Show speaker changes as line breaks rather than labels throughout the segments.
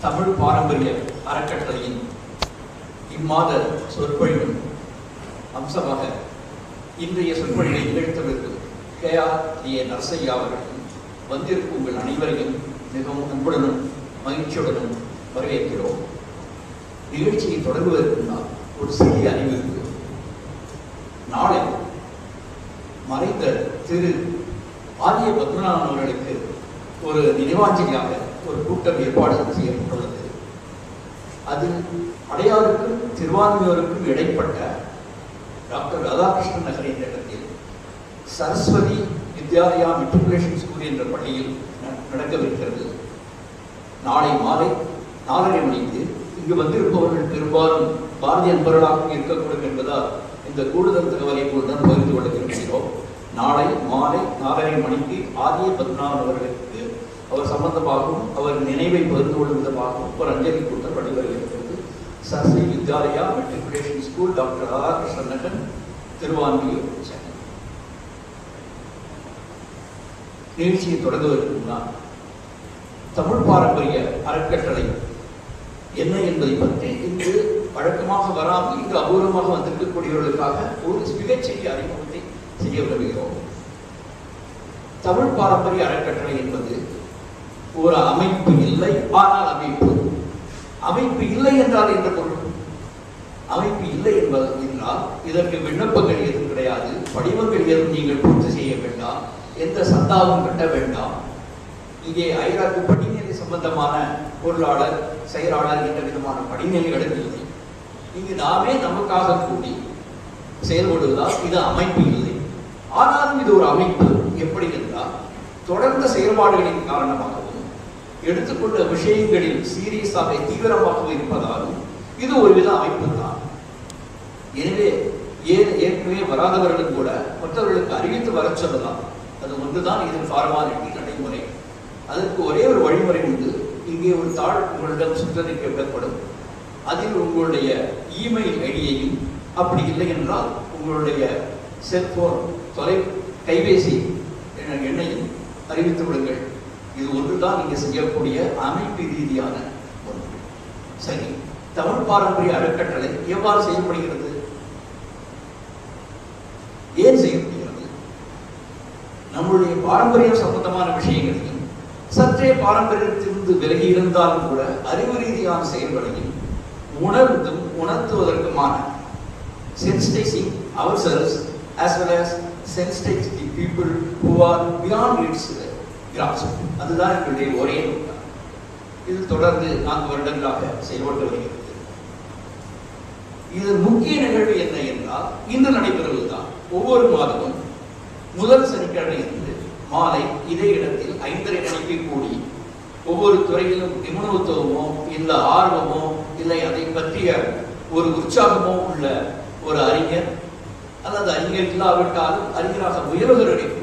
தமிழ் பாரம்பரிய அறக்கட்டளையின் இம்மாத சொற்பொழிவின் அம்சமாக இன்றைய சொற்பொழிவை நிகழ்த்தவிருக்கும் KR நரசையா அவர்களும் வந்திருக்கும் உங்கள் அனைவரையும் மிகவும் அன்புடனும் மகிழ்ச்சியுடனும் வரவேற்கிறோம். நிகழ்ச்சியை தொடங்குவதற்கு முன்னால் ஒரு சிறிய அறிவிப்பு. நாளை மறைந்த திரு ஆரிய பத்மநாபன் அவர்களுக்கு ஒரு நினைவாஞ்சலியாக ஒரு கூட்டம் ஏற்பாடு செய்யப்பட்டுள்ளது. அதில் அடையாருக்கும் திருவான்மையூருக்கும் இடைப்பட்ட டாக்டர் ராதாகிருஷ்ணன் நகர் என்ற இடத்தில் சரஸ்வதி வித்யாலயா மெட்ரிகுலேஷன் ஸ்கூல் என்ற பள்ளியில் நடக்கவிருக்கிறது. நாளை மாலை 4:30 மணிக்கு இங்கு வந்திருப்பவர்கள் பெரும்பாலும் பாரதிய அன்பர்களாகவும் இருக்கக்கூடும் என்பதால் இந்த கூடுதல் தகவலை தான் பகிர்ந்து கொள்ள விரும்புகிறோம். நாளை மாலை 4:30 மணிக்கு ஆரிய பத்மநாபன் அவர்களுக்கு அவர் சம்பந்தமாகவும் அவர் நினைவை பகிர்ந்து கொள்ளும் விதமாகவும் ஒரு அஞ்சலி கூட்டம் நடைபெறுகிறது. Saraswati Vidyalaya matriculation school, doctor Radhakrishnan Nagar, Thiruvanmiyur, Chennai. நிகழ்ச்சியை தொடங்குவதற்கு முன்னால் தமிழ் பாரம்பரிய அறக்கட்டளை என்ன என்பதை பற்றி இங்கு வழக்கமாக வராமல் இங்கு அபூர்வமாக வந்திருக்கக்கூடியவர்களுக்காக ஒரு மிகச்சிறிய அறிமுகத்தை செய்ய விரும்புகிறோம். தமிழ் பாரம்பரிய அறக்கட்டளை என்பது ஒரு அமைப்பு இல்லை, ஆனால் அமைப்பு இல்லை என்றால் என்ற பொருள். அமைப்பு இல்லை என்பது என்றால் இதற்கு விண்ணப்பங்கள் எதுவும் கிடையாது, படிவங்கள் எதுவும் நீங்கள் பூர்த்தி செய்ய வேண்டாம், எந்த சந்தாவும் கட்ட வேண்டாம். இங்கே ஐராக்கு படிநிலை சம்பந்தமான பொருளாளர், செயலாளர் என்ற விதமான படிநிலைகள் இல்லை. இங்கு நாமே நமக்காக கூடி செயல்படுவதால் இது அமைப்பு இல்லை. ஆனாலும் இது ஒரு அமைப்பு. எப்படி என்றால் தொடர்ந்த செயல்பாடுகளின் காரணமாகவும் எடுத்துக்கொண்ட விஷயங்களில் சீரியஸாக தீவிரமாக இருப்பதாலும் இது ஒருவித அமைப்பு தான். எனவே ஏற்கனவே வராதவர்களும் கூட மற்றவர்களுக்கு அறிவித்து வர சொல்லலாம். அது ஒன்றுதான் இதன் ஃபார்மாலிட்டி, நடைமுறை. அதற்கு ஒரே ஒரு வழிமுறை உண்டு. இங்கே ஒரு தாள் உங்களிடம் சுற்றறிக்கை விடப்படும். அதில் உங்களுடைய இமெயில் ஐடியையும், அப்படி இல்லை என்றால் உங்களுடைய செல்போன் கைபேசி எண்ணையும் அறிவித்து விடுங்கள். இது ஒன்றுதான் இங்கே செய்யக்கூடிய அமைப்பு ரீதியான ஒன்று. சரி, தமிழ் பாரம்பரிய அறக்கட்டளை எவ்வாறு செய்யப்படுகிறது, ஏன் செய்யப்படுகிறது? நம்முடைய பாரம்பரியம் சம்பந்தமான விஷயங்களையும் சற்றே பாரம்பரியத்திலிருந்து விலகி இருந்தாலும் கூட அறிவு ரீதியான செயல்களையும் உணர்த்துவதற்குமான sensitizing ourselves as well as sensitizing the people who are beyond its grasp. அதுதான் எங்களுடைய ஒரே நோக்கம். இது தொடர்ந்து 4 வருடங்களாக செயல்பட்டு வருகிறது. இதன் முக்கிய நிகழ்வு என்ன என்றால் இன்று நடைபெறுவதுதான். ஒவ்வொரு மாதமும் முதல் சனிக்கிழமை என்று மாலை இதே இடத்தில் 5:30 மணிக்கு கூடி ஒவ்வொரு துறையிலும் நிபுணத்துவமோ இல்லை ஆர்வமோ இல்லை அதை பற்றிய ஒரு உற்சாகமோ உள்ள ஒரு அறிஞர் அல்லது அறிஞர் இல்லாவிட்டாலும் அறிஞராக முயல்வர்களையும்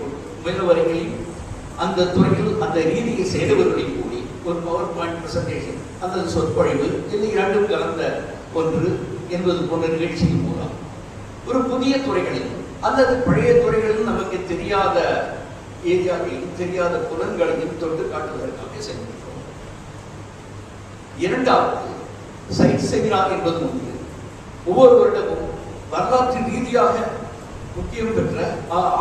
அந்த துறையில் அந்த ரீதியை செய்தவர்களை கூடி ஒரு பவர் பாயிண்ட் பிரசன்டேஷன் அல்லது சொற்பொழிவு இல்லை இரண்டும் கலந்த ஒன்று என்பது போன்ற நிகழ்ச்சியின் மூலம் ஒரு புதிய துறைகளில் அல்லது பழைய துறைகளில் நமக்கு தெரியாத ஏரியாவையும் தெரியாத புலன்களையும் தொட்டு காட்டுவதற்காக செல்கின்றோம். இரண்டாவது சயின்ஸ் செமினார் என்பது ஒன்று. ஒவ்வொரு வருடமும் வரலாற்று ரீதியாக முக்கியம் பெற்ற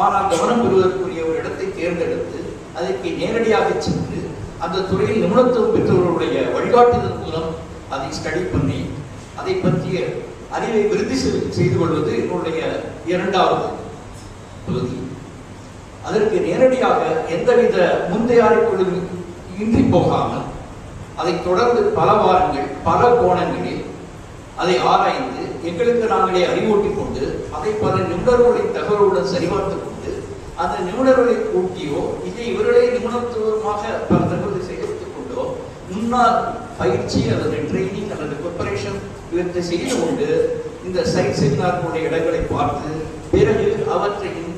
ஆனால் கவனம் பெறுவதற்குரிய ஒரு இடத்தை தேர்ந்தெடுத்து அதற்கு நேரடியாக சென்று அந்த துறையில் நிபுணத்துவம் பெற்றவர்களுடைய வழிகாட்டுதல் மூலம் அதை ஸ்டடி பண்ணி அதை பற்றிய அறிவை விருத்தி செய்து கொள்வது என்னுடைய இரண்டாவது பகுதி. அதற்கு நேரடியாக எந்தவித முன்தயாரிப்புகளும் இன்றி போகாமல் அதை தொடர்ந்து பல வாரங்கள் பல கோணங்களில் அதை ஆராய்ந்து எங்களுக்கு நாங்களே அறிவூட்டிக் கொண்டு அதை பல நிபுணர்களின் தகவலுடன் சரிபார்த்துக் கொண்டு அந்த நிபுணர்களை கூட்டியோ இல்லை இவர்களே நிபுணத்துவமாக பல தகவலை சேகரித்துக் கொண்டோ முன்னால் பயிற்சி அல்லது ட்ரைனிங் அல்லது ப்ரிப்பரேஷன் இவற்றை செய்து கொண்டு இந்த சயின்ஸ் செமினார் போன்ற இடங்களை பார்த்து பிறகு அவற்றையும்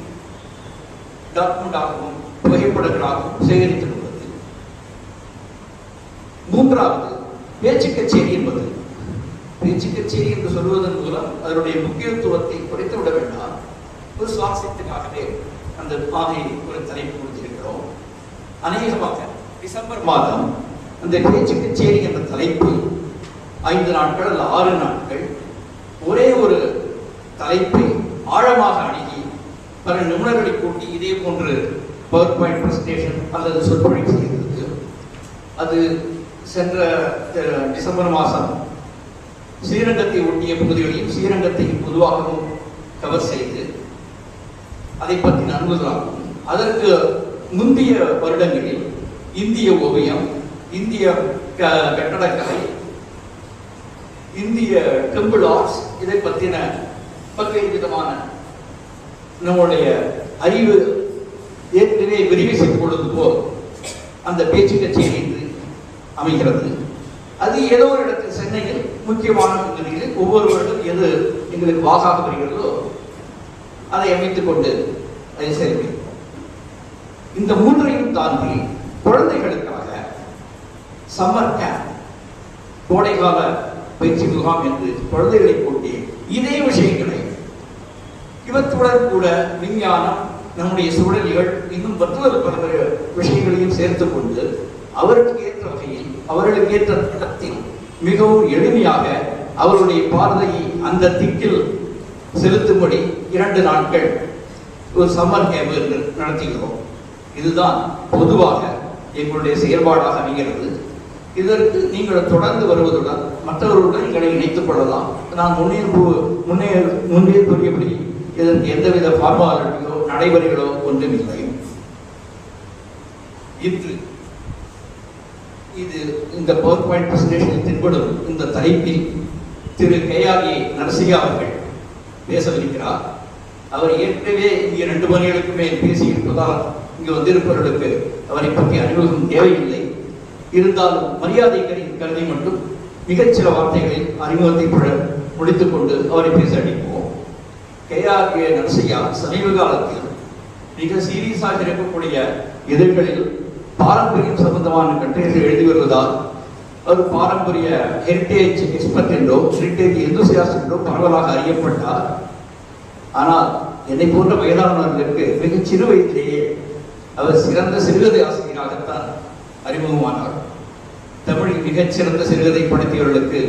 டாக்குமெண்டாகவும் புகைப்படங்களாகவும் சேகரித்துக் கொள்வது. மூன்றாவது பேச்சு கச்சேரி என்பது. பேச்சு கச்சேரி என்று சொல்வதன் மூலம் அதனுடைய முக்கியத்துவத்தை குறைத்து விட வேண்டாம். ஒரு சுவாரஸ்யத்துக்காகவே அந்த பாதையை ஒரு தலைப்பு கொடுத்திருக்கிறோம். அநேகமாக டிசம்பர் மாதம் அந்த பேச்சு கச்சேரி என்ற தலைப்பு 5 நாட்கள் அல்ல 6 நாட்கள் ஒரே ஒரு தலைப்பை ஆழமாக அணுகி பல நிபுணர்களை கூட்டி இதே போன்று பவர் பாயிண்ட் பிரசன்டேஷன் அல்லது சொற்பொழிவு செய்கிறது. அது சென்ற டிசம்பர் மாதம் ஸ்ரீரங்கத்தை ஒட்டிய பகுதிகளையும் ஸ்ரீரங்கத்தை பொதுவாகவும் கவர் செய்து அதை பற்றின அனுபவம். அதற்கு முந்தைய வருடங்களில் இந்திய ஓவியம், இந்திய கட்டடக்கலை, இந்திய டெம்பிள் ஆர்ட்ஸ் இதை பற்றின பல்வேறு விதமான நம்முடைய அறிவு ஏற்கனவே விரிவு செய்து கொள்வது போல் அந்த பேச்சு கச்சேரி என்று அமைகிறது. அது ஏதோ ஒரு இடத்தில் சென்னையில் முக்கியமான பகுதிகளில் ஒவ்வொரு வருடம் எது எங்களுக்கு வாகாக வருகிறதோ அதை அமைத்துக் கொண்டு அதை செயல்படுகிறது. இந்த 3ஐயும் தாண்டி குழந்தைகளுக்காக சம்மர் கேம்ப், கோடைகால பயிற்சி முகாம் என்று குழந்தைகளை கூட்டி இதே விஷயங்களை இவற்றுடன் கூட விஞ்ஞானம், நம்முடைய சூழல்கள், இன்னும் பல்வேறு விஷயங்களையும் சேர்த்துக் கொண்டு அவருக்கு ஏற்ற வகையில் அவர்களுக்கு ஏற்ற இடத்தில் மிகவும் எளிமையாக அவருடைய பார்வையை அந்த திக்கில் செலுத்தும்படி 2 நாட்கள் ஒரு சம்மர் கேம்ப் நடத்துகிறோம். இதுதான் பொதுவாக எங்களுடைய செயல்பாடாக அமைகிறது. இதற்கு நீங்கள் தொடர்ந்து வருவதுடன் மற்றவர்களுடன் எங்களை இணைத்துக் கொள்ளலாம். நான் முன்னே கூறியபடி இதற்கு எந்தவித ஃபார்மாலிட்டியோ நடைமுறைகளோ ஒன்றுமில்லை. இன்று இந்த பவர் பாயிண்ட் பிரசன்டேஷனில் தென்படும் இந்த தலைப்பில் திரு KRA நரசியா அவர்கள் பேசவிருக்கிறார். அவர் ஏற்கனவே இங்கே 2 மணிகளுக்கு மேல் பேசியிருப்பதால் இங்கு வந்திருப்பவர்களுக்கு அவரை பற்றி அறிமுகம் தேவையில்லை. இருந்தாலும் மரியாதை கருதி மட்டும் மிகச்சில வார்த்தைகளில் அறிமுகத்தை முடித்துக் கொண்டு அவரை பேச அளிப்போம். KRA நரசியா சமீப காலத்தில் மிக சீரியஸாக இருக்கக்கூடிய இதழ்களில் பாரம்பரியம் சம்பந்தமான கட்டுரைகள் எழுதி வருவதால் அவர் பாரம்பரிய ஹெரிட்டேஜ் எக்ஸ்பர்ட் என்றோ ஹெரிட்டேஜ் எந்தூசியாஸ்ட் என்றோ பரவலாக அறியப்பட்டார். ஆனால் என்னை போன்ற வயதானவர்களுக்கு மிகச் சிறு வயதிலேயே அவர் சிறந்த சிறுகதை ஆசிரியராகத்தான் அறிமுகமானார். தமிழில் மிகச்சிறந்த சிறுகதை படித்தவர்களுக்கு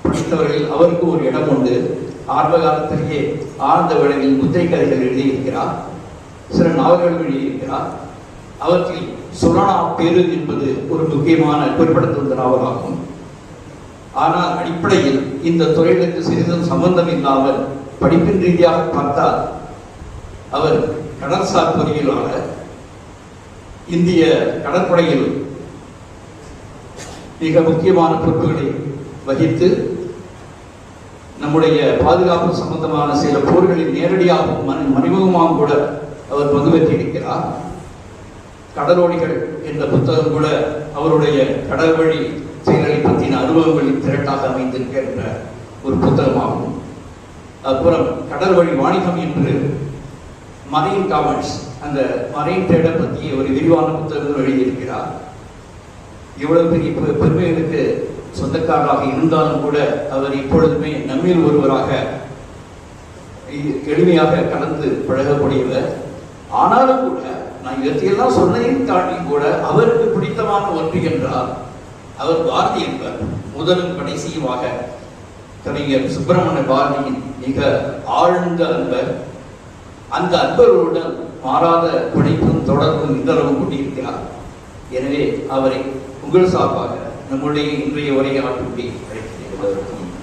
படித்தவர்களில் அவருக்கு ஒரு இடம் உண்டு. ஆரம்ப காலத்திலேயே ஆழ்ந்த விளைவில் முத்தை கதைகள் எழுதியிருக்கிறார், சில நாவல்கள் எழுதியிருக்கிறார். அவற்றில் சுரணா பேரு என்பது ஒரு முக்கியமான குறிப்பிடத்தக்க நாவலாகும். ஆனால் அடிப்படையில் இந்த துறைகளுக்கு சிறிதும் சம்பந்தம் இல்லாமல் படிப்பின் ரீதியாக பார்த்தால் அவர் கடல்சார் பொறியியலாளர், இந்திய கடற்படையில் மிக முக்கியமான பொறுப்புகளை வகித்து நம்முடைய பாதுகாப்பு சம்பந்தமான சில போர்களில் நேரடியாகவும் மறைமுகமாகவும் கூட அவர் பங்கு பெற்றிருக்கிறார். கடலோடிகள் என்ற புத்தகம் கூட அவருடைய கடல் வழி செயல்களை பற்றின அனுபவங்களின் திரட்டாக அமைந்திருக்கின்ற ஒரு புத்தகமாகும். அப்புறம் கடல் வழி வாணிகம் என்று மரைன் காமர்ஸ், அந்த மரைன் ட்ரேடர் பற்றிய ஒரு விரிவான புத்தகம் எழுதியிருக்கிறார். இவ்வளவு பெரிய பெருமைகளுக்கு சொந்தக்காரராக இருந்தாலும் கூட அவர் இப்பொழுதுமே நம்மில் ஒருவராக எளிமையாக கலந்து பழகக்கூடியவர். ஆனாலும் கூட நான் இவற்றையெல்லாம் சொன்னதையும் தாண்டி கூட அவருக்கு பிடித்தமான ஒன்று என்றால் அவர் பாரதி என்பவர். முதலும் கடைசியுமாக கவிஞர் சுப்பிரமணிய பாரதியின் மிக ஆழ்ந்த அன்பர். அந்த அன்பர்களுடன் மாறாத பிடிப்பும் தொடர்பும் இன்னளவும் கொண்டிருக்கிறார். எனவே அவரை உங்கள் சார்பாக நம்முடைய இன்றைய உரையாற்றும்படி அழைக்கிறேன்.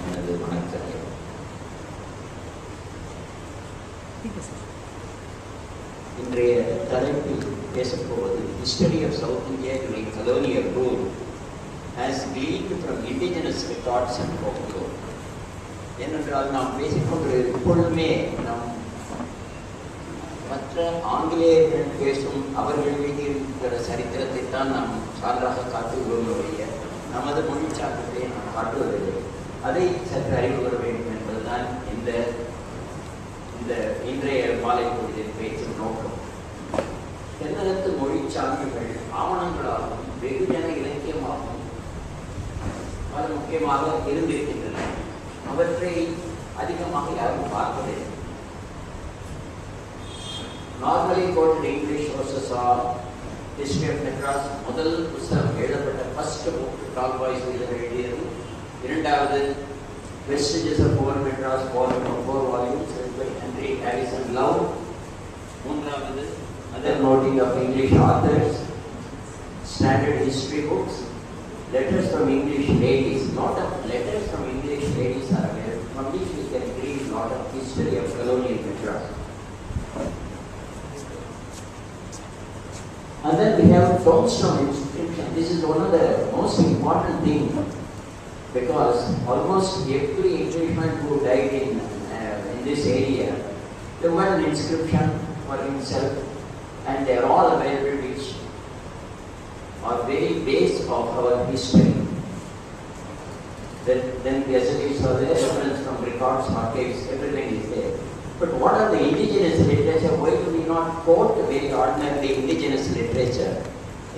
எனது வணக்கங்கள். இன்றைய தலைப்பில் பேசப்போவது history of south India during colonial rule as gleaned from indigenous records and folklore. ஏனென்றால் நாம் பேசிக்கொண்டு எப்பொழுதுமே நாம் மற்ற ஆங்கிலேயர்கள் பேசும் அவர்கள் மீது இருக்கிற சரித்திரத்தை தான் நாம் சான்றாக காட்டுகிறோம். நமது மொழி சான்றத்தை நாம் காட்டுவதில்லை. அதை சற்று அறிவு கொள்ள வேண்டும் என்பதுதான் இந்த இன்றைய மாலை பொழுதின் பேச்சின் நோக்கம். தென்னகத்து மொழி சான்றுகள் ஆவணங்களாகவும் வெகுஜன இலக்கியமாகவும் பல முக்கியமாக இருந்திருக்கின்றன. அவற்றை அதிகமாக யாரும் பார்ப்பதில்லை. Normally quoted English sources are
History of Madras, முதல் புத்தகம் எழுதப்பட்ட first book டால்பாய் எழுதியது. இரண்டாவது Vestiges of Old Madras, 4 volumes by Henry Harrison Love. மூன்றாவது Other Noting of English Authors, Standard History Books, Letters from English Ladies. Lot of letters from English ladies are there, from which we can read a lot of history of colonial Madras. And then we have tombstone inscription. This is one of the most important things, because almost every Englishman who died in this area, there was an inscription for himself, and they are all available, which are very base of our history. Then the essays are there, reference from records, archives, everything is there. But what are the indigenous literature? Why do we not quote very ordinary indigenous literature?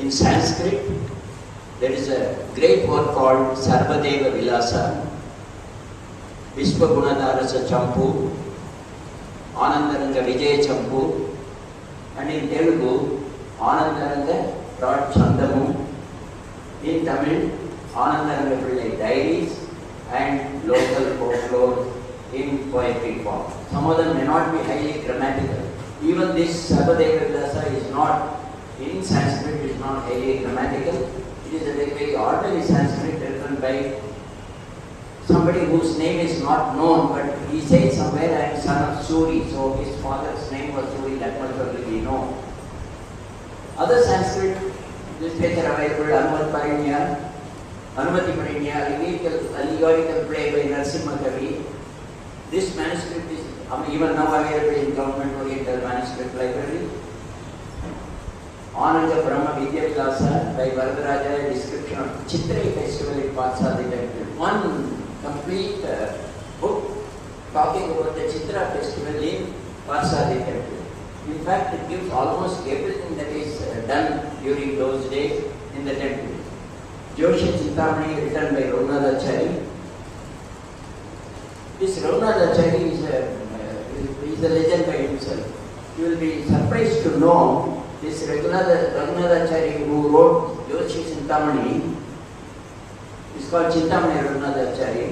In Sanskrit, there is a great work called Sarvadeva Vilasa, Vishwagunadarasa Champu, Anandaranga Vijay Champu, and in Telugu, Anandaranga Rod Chandamu, in Tamil, Anandaranga Pillai Diaries, and local folklore in poetry form. Some of them may not be highly grammatical. Even this Sarvadeva Vilasa is not, in Sanskrit, is not highly grammatical. It is a very ordinary Sanskrit written by somebody whose name is not known, but he says somewhere, I am son of Suri, so his father's name was Suri, that much only we know. Other Sanskrit literature available, Anumati Parinya, allegorical play by Narasimha Kavi. This manuscript is even now available in Government Oriental Manuscript Library. Ananda Brahma Vidya Vilasa by Varadaraja, a description of Chitrai festival in Patsadi temple. One complete book talking about the Chitra festival in Patsadi temple. In fact, it gives almost everything that is done during those days in the temple. Jyoshi Chintamani, written by Raghunadachari. This Raghunadachari is a legend by himself. You will be surprised to know this Raghunadachari who wrote Jyoshi Chintamani is called Chintamani Raghunadachari.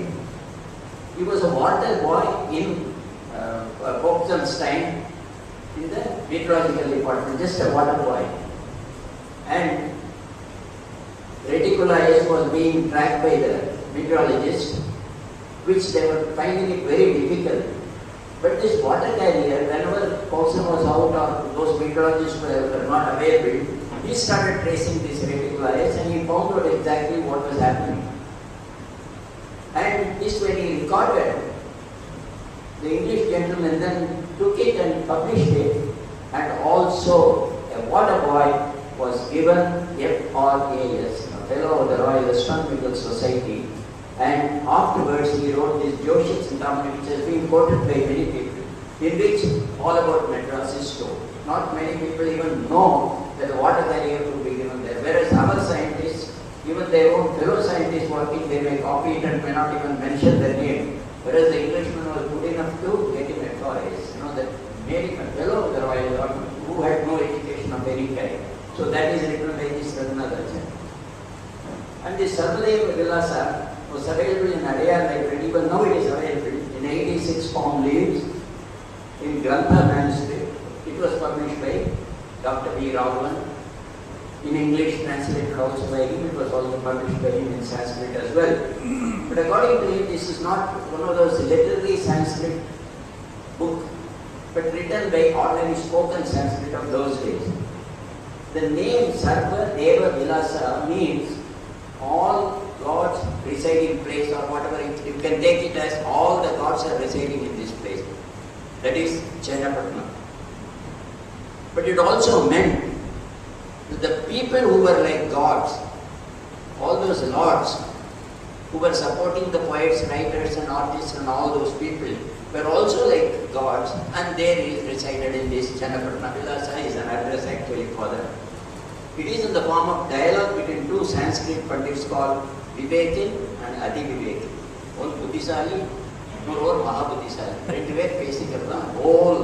He was a water boy in Boxenstein in the meteorological department, just a water boy. And Reticularis was being tracked by the meteorologists, which they were finding it very difficult. But this water carrier, whenever Coulson was out or those meteorologists were not available, he started tracing this Reticularis and he found out exactly what was happening. And this, when he recorded, the English gentleman then took it and published it, and also a water boy was given FRAS, a fellow of the Royal Astronomical Society, and afterwards he wrote this Jyoshi Chintamani, which has been quoted by many people, in which all about Madras is told. Not many people even know that the water carrier could be given there, whereas our scientists, even their own fellow scientists working, they may copy it and may not even mention their name, whereas the Englishman was good enough to get him FRAS, that made him a fellow of the Royal Army who had no education of any kind. So that is written by this Raghunadachari. And this Sarvadeva Vilasa was available in Adyar Library, even now it is available in 86 palm leaves in Grantha manuscript. It was published by Dr. V. Raghavan. In English, translated also by him. It was also published by him in Sanskrit as well. But according to him, this is not one of those literary Sanskrit book, but written by ordinary spoken Sanskrit of those days. The name Sarvadeva Vilasa means all gods residing place, or whatever, you can take it as all the gods are residing in this place. That is Chennapatna. But it also meant that the people who were like gods, all those lords who were supporting the poets, writers and artists and all those people, were also like gods, and they resided in this Chennapatna. Vilasa is an address actually for them. It is in the form of dialogue between two Sanskrit pandits called Vivekin and Adi Vivekin. One Buddhisali, one Mahabuddhisali. Rendu பேர் பேசிக்கிறதா whole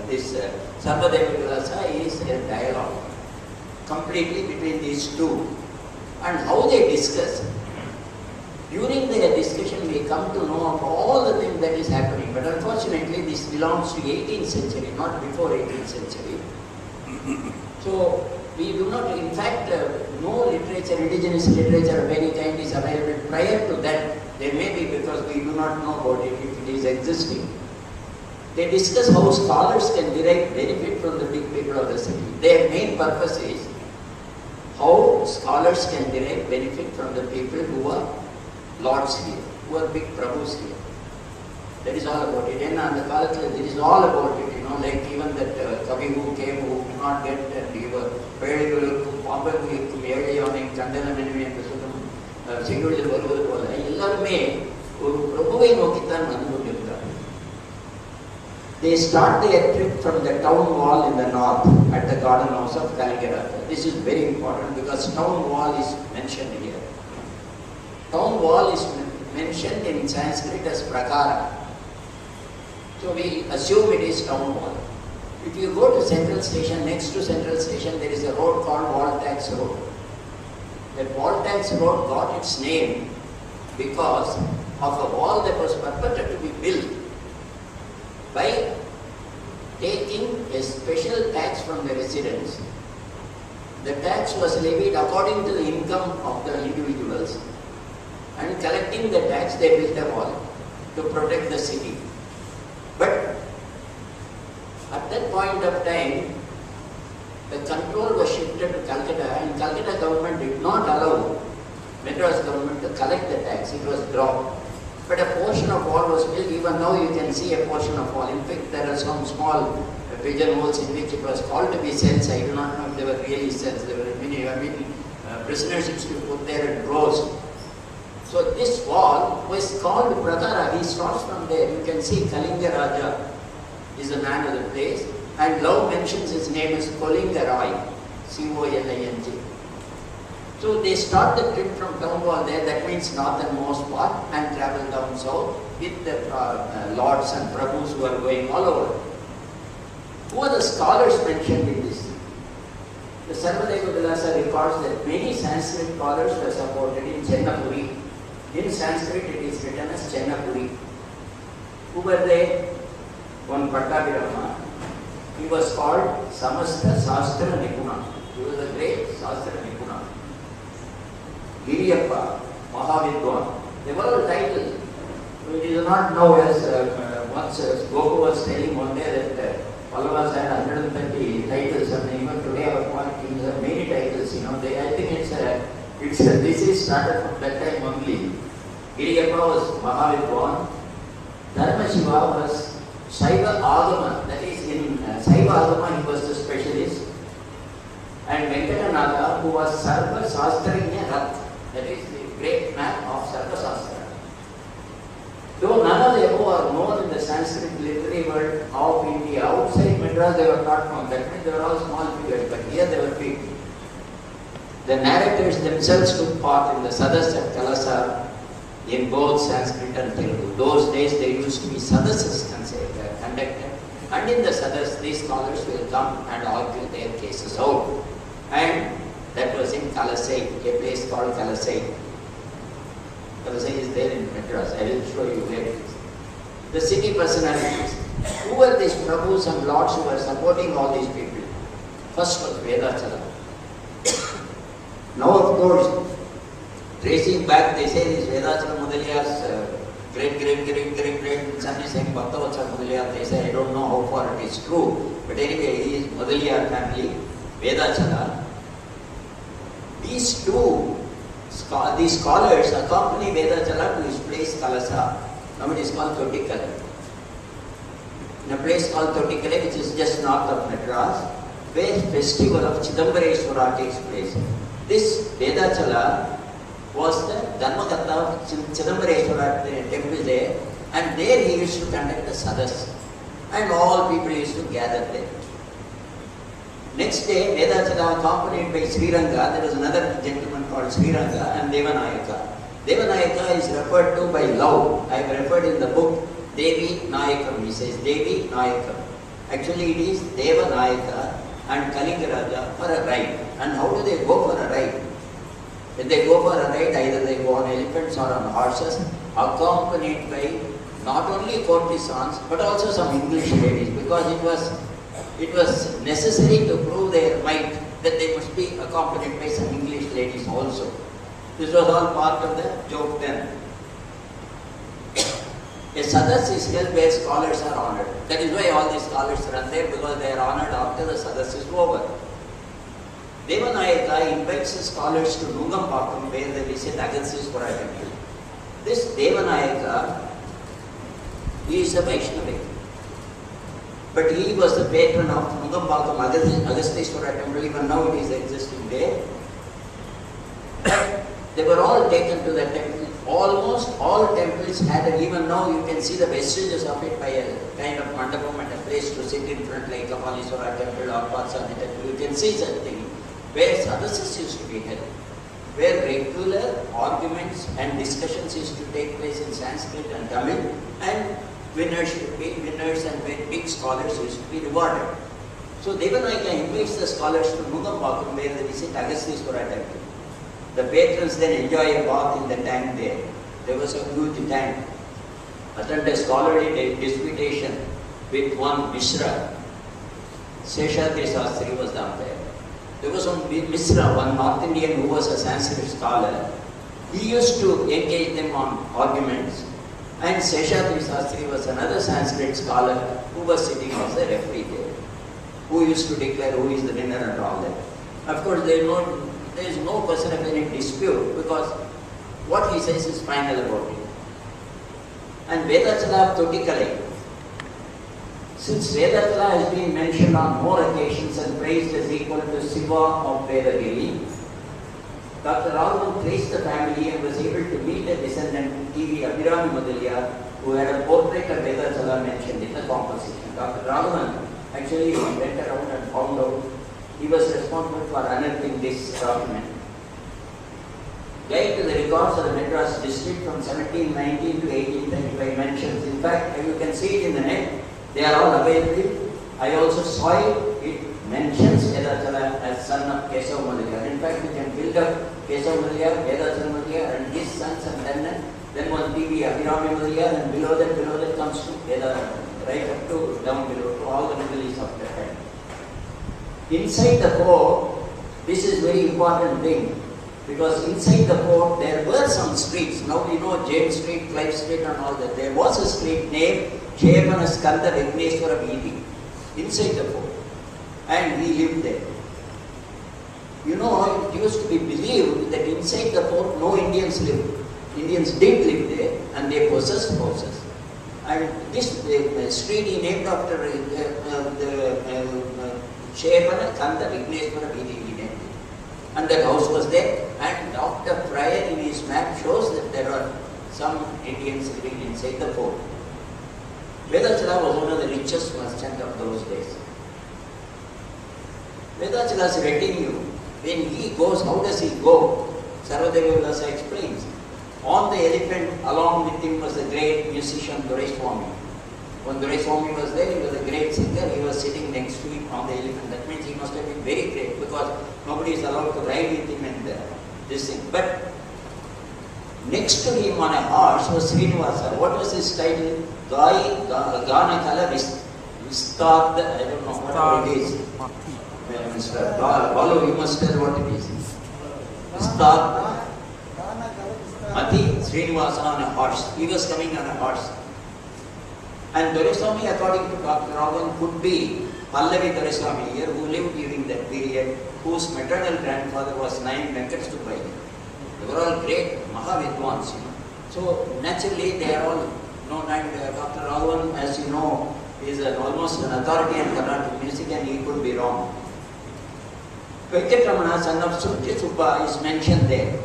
this Sarvadeva Vilasa is a dialogue. completely between these two. And how they discuss. During their discussion, we come to know of all the things that is happening. But unfortunately, this belongs to 18th century, not before 18th century. So, we do not, in fact, no literature, indigenous literature of any kind is available prior to that. There may be, because we do not know about it if it is existing. They discuss how scholars can derive benefit from the big people of the city. Their main purpose is how scholars can derive benefit from the people who are lords here, who are big prabhus here. That is all about it. And on the Kalathila, this is all about it, like even that Kavi who came, who could not get, and he was Peligalukkum, Pambagalukkum, Edayavanai, Kandalananvi, and the Siguril Varuvaru, Ellarume, Oru Prabhuவை நோக்கித்தான் வந்து கொண்டிருக்கிறார். They start their trip from the town wall in the north at the garden house of Kaligaraja. This is very important because town wall is mentioned here. Town wall is mentioned in Sanskrit as prakara. So we assume it is town wall. If you go to Central Station, next to Central Station there is a road called Wall Tax Road. That Wall Tax Road got its name because of a wall that was purported to be built by taking a special tax from the residents. The tax was levied according to the income of the individuals, and collecting the tax they built a wall to protect the city. But at that point of time, the control was shifted to Calcutta, and Calcutta government did not allow Madras government to collect the tax. It was dropped. But a portion of wall was built. Even now you can see a portion of wall. In fact, there are some small pigeonholes in which it was called to be cells. I do not know if they were really cells. There were many, prisoners used to put there in rows. So this wall was called Prakara. He starts from there. You can see Kalinga Raja is the man of the place. And Love mentions his name as Kolinga Roy. C-O-L-I-N-G. So they start the trip from town wall there, that means northernmost part, and travel down south with the lords and prabhus who are going all over. Who are the scholars mentioned in this? The Sarvadeva Vilasa records that many Sanskrit scholars were supported in Chennapuri. In Sanskrit it is written as Chennapuri. Who were they? One Pattabhirama. He was called Samasta Sastra Nipuna. He was a great Sastra Nipuna. Giriyappa, Mahavidwan. They were all titles. It is not now as once Goku was telling one day that Pallavas had 130 titles, and even today our point kings have many titles. I think this is started from that time only. Giriyappa was Mahavidwan. Dharma Shiva was Saiva Agama, that is in Saiva Agama he was the specialist. And Venkatanatha, who was Sarva Sastranya Rath, that is the great man of Sarva Sastra. Though none of the above are known in the Sanskrit literary world of India, outside Madras they were not known. That means they were all small figures, but here they were big. The narrators themselves took part in the Sadas at Kalasa in both Sanskrit and Telugu. Those days there used to be Sadasas conducted, and in the Sadas these scholars will come and argue their cases out. And that was in Kalasai, a place called Kalasai. Kalasai is there in Madras. I will show you where it is. The city personalities. Who were these Prabhus and Lords who were supporting all these people? First was Vedachala. Now of course, tracing back, they say this Vedachala Mudaliar's great son is saying Bhaktavatsal Mudaliar. They say, I don't know how far it is true. But anyway, he is Mudaliar family, Vedachala. These scholars accompany Vedachala to his place Kalasa. Now it is called Thotikale. In a place called Thotikale, which is just north of Madras, where festival of Chidambareswara takes place. This Vedachala was the Dharmakata of Chidambareswara temple there, and there he used to conduct the sadhas, and all people used to gather there. Next day, Vedachala accompanied by Sriranga, there was another gentleman called Sriranga and Devanayaka. Devanayaka is referred to by Love. I have referred in the book Devi Nayakam. He says Devi Nayakam. Actually it is Devanayaka, and Kalinga Raja for a ride. And how do they go for a ride? When they go for a ride, either they go on elephants or on horses, accompanied by not only courtesans but also some English ladies, because it was necessary to prove their might that they must be accompanied by some English ladies also. This was all part of the joke then. A sadas is held where scholars are honored. That is why all these scholars run there, because they are honored after the sadas is over. Devanayaka invites the scholars to Nungampakkam, where they visit Agatheswara temple. This Devanayaka, he is a Vaishnavi. But he was the patron of Nungampakkam Agatheswara temple. Even now it is existing there. They were all taken to the temple. Almost all temples had it. Even now you can see the vestiges of it by a kind of mandapam and a place to sit in front, like Kapaleswara temple or Patsani temple. You can see such thing where sadhasis used to be held, where regular arguments and discussions used to take place in Sanskrit and Tamil, and winners and big scholars used to be rewarded. So Devanayaka invites the scholars to Nungampakkam, where they visit Agatheswara temple. The patrons then enjoy a bath in the tank there. There was a huge tank. Attend a scholarly disputation with one Mishra. Seshadri Sastri was down there. There was one Mishra, one North Indian who was a Sanskrit scholar. He used to engage them on arguments. And Seshadri Sastri was another Sanskrit scholar who was sitting as a referee there, who used to declare who is the winner and all that. Of course, there is no question of any dispute, because what he says is final about it. And Vedachala Totikalai. Since Vedachala has been mentioned on more occasions and praised as equal to Siva of Vedagiri, Dr. Raghavan traced the family and was able to meet a descendant, T.V. Abhirami Mudaliar, who had a portrait of Vedachala mentioned in the composition. Dr. Raghavan actually went around and found out. He was responsible for unearthing this document. Guide to the records of the Madras district from 1719 to 1835 mentions. In fact, you can see it in the net. They are all available. I also saw it. It mentions Vedachala as son of Kesav Mudaliar. In fact, you can build up Kesav Mudaliar, Vedachala Mudaliar, and his sons, and then one T.V. Abhirami Mudaliar, and below that comes to Vedachala, right up to down below to all the Middle East of the time. Inside the fort, this is very important thing, because inside the fort there were some streets. Now we know James Street, Clive Street and all that. There was a street named Chevana Skanda Vigneswara Veedi inside the fort, and he lived there. You know, it used to be believed that inside the fort no Indians lived. Indians did live there, and they possessed houses. And this street he named after Chevana Skanda Vigneswara Veedi. And that house was there, and Dr. Pryor in his map shows that there are some Indians living inside the fort. Vedachala was one of the richest merchants of those days. Vedachala's retinue, when he goes, how does he go? Sarvadeva Vilasa explains. On the elephant, along with him was the great musician Doraiswamy. When Doraiswamy was there, he was a great singer. He was sitting next to him on the elephant. That means he must have been very great, because nobody is allowed to ride with him and this thing. But next to him on a horse was Srinivasa. What was his title? Gana Kala Vistard, I don't know what it is. Mr. Balu, you must tell what it is. Vistard Mati Srinivasa on a horse. He was coming on a horse. And Doraiswamy, according to Dr. Raghavan, could be Pallavi Doraiswamy here, who lived during that period, whose maternal grandfather was named Venkatstubai. They were all great Mahavidwans, So naturally they are all known, and Dr. Raghavan, as you know, is almost an authority on Carnatic music, and he could be wrong. Venkatramana, son of Sunti Subba, is mentioned there.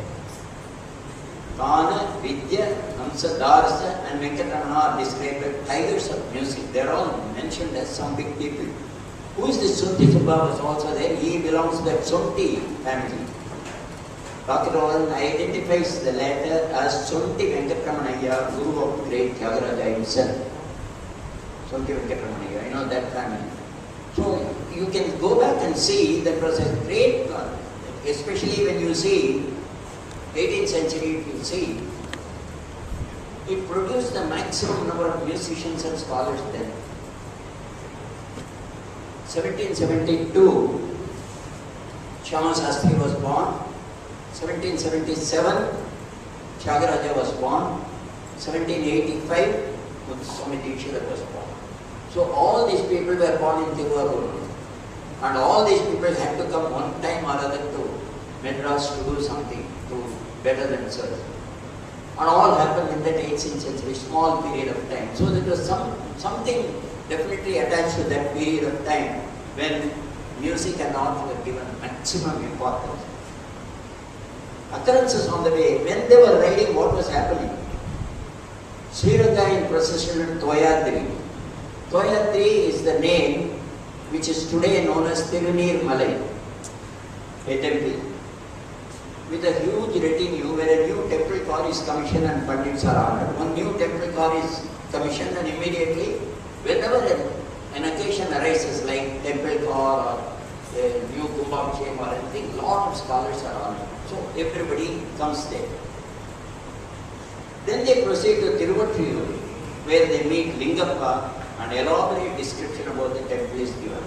Kana, Vidya, Hamsa, Darsa, and Venkatramana are described as tigers of music. They are all mentioned as some big people. Who is this Sunti Subba was also there? He belongs to the Sunti family. Dr. Raghavan identifies the latter as Sunti Venkatramanaya, guru of the great Tyagaraja himself. Sunti Venkatramanaya, that family. So you can go back and can see that was a great, especially when you see 18th century, if you see, it produced the maximum number of musicians and scholars then. 1772, Shyama Shastri was born. 1777, Tyagaraja was born. 1785, Swami Dikshita was born. So all these people were born in Tiruvarur. And all these people had to come one time or other to Madras to do something to better themselves. And all happened in that 18th century, small period of time. So there was something definitely attached to that period of time when music and art were given maximum importance. Occurrences on the way, when they were riding, what was happening? Sriranga in procession and Toyadri. Toyadri is the name which is today known as Tirunir Malai, a temple. With a huge retinue where a new temple car is commissioned and Pandits are honored. One new temple car is commissioned and immediately, whenever an occasion arises like temple car or a new Kumbhabhishekam or anything, lot of scholars are honored. So everybody comes there. Then they proceed to Tiruvattriyur, where they meet Lingappa, and elaborate description about the temple is given.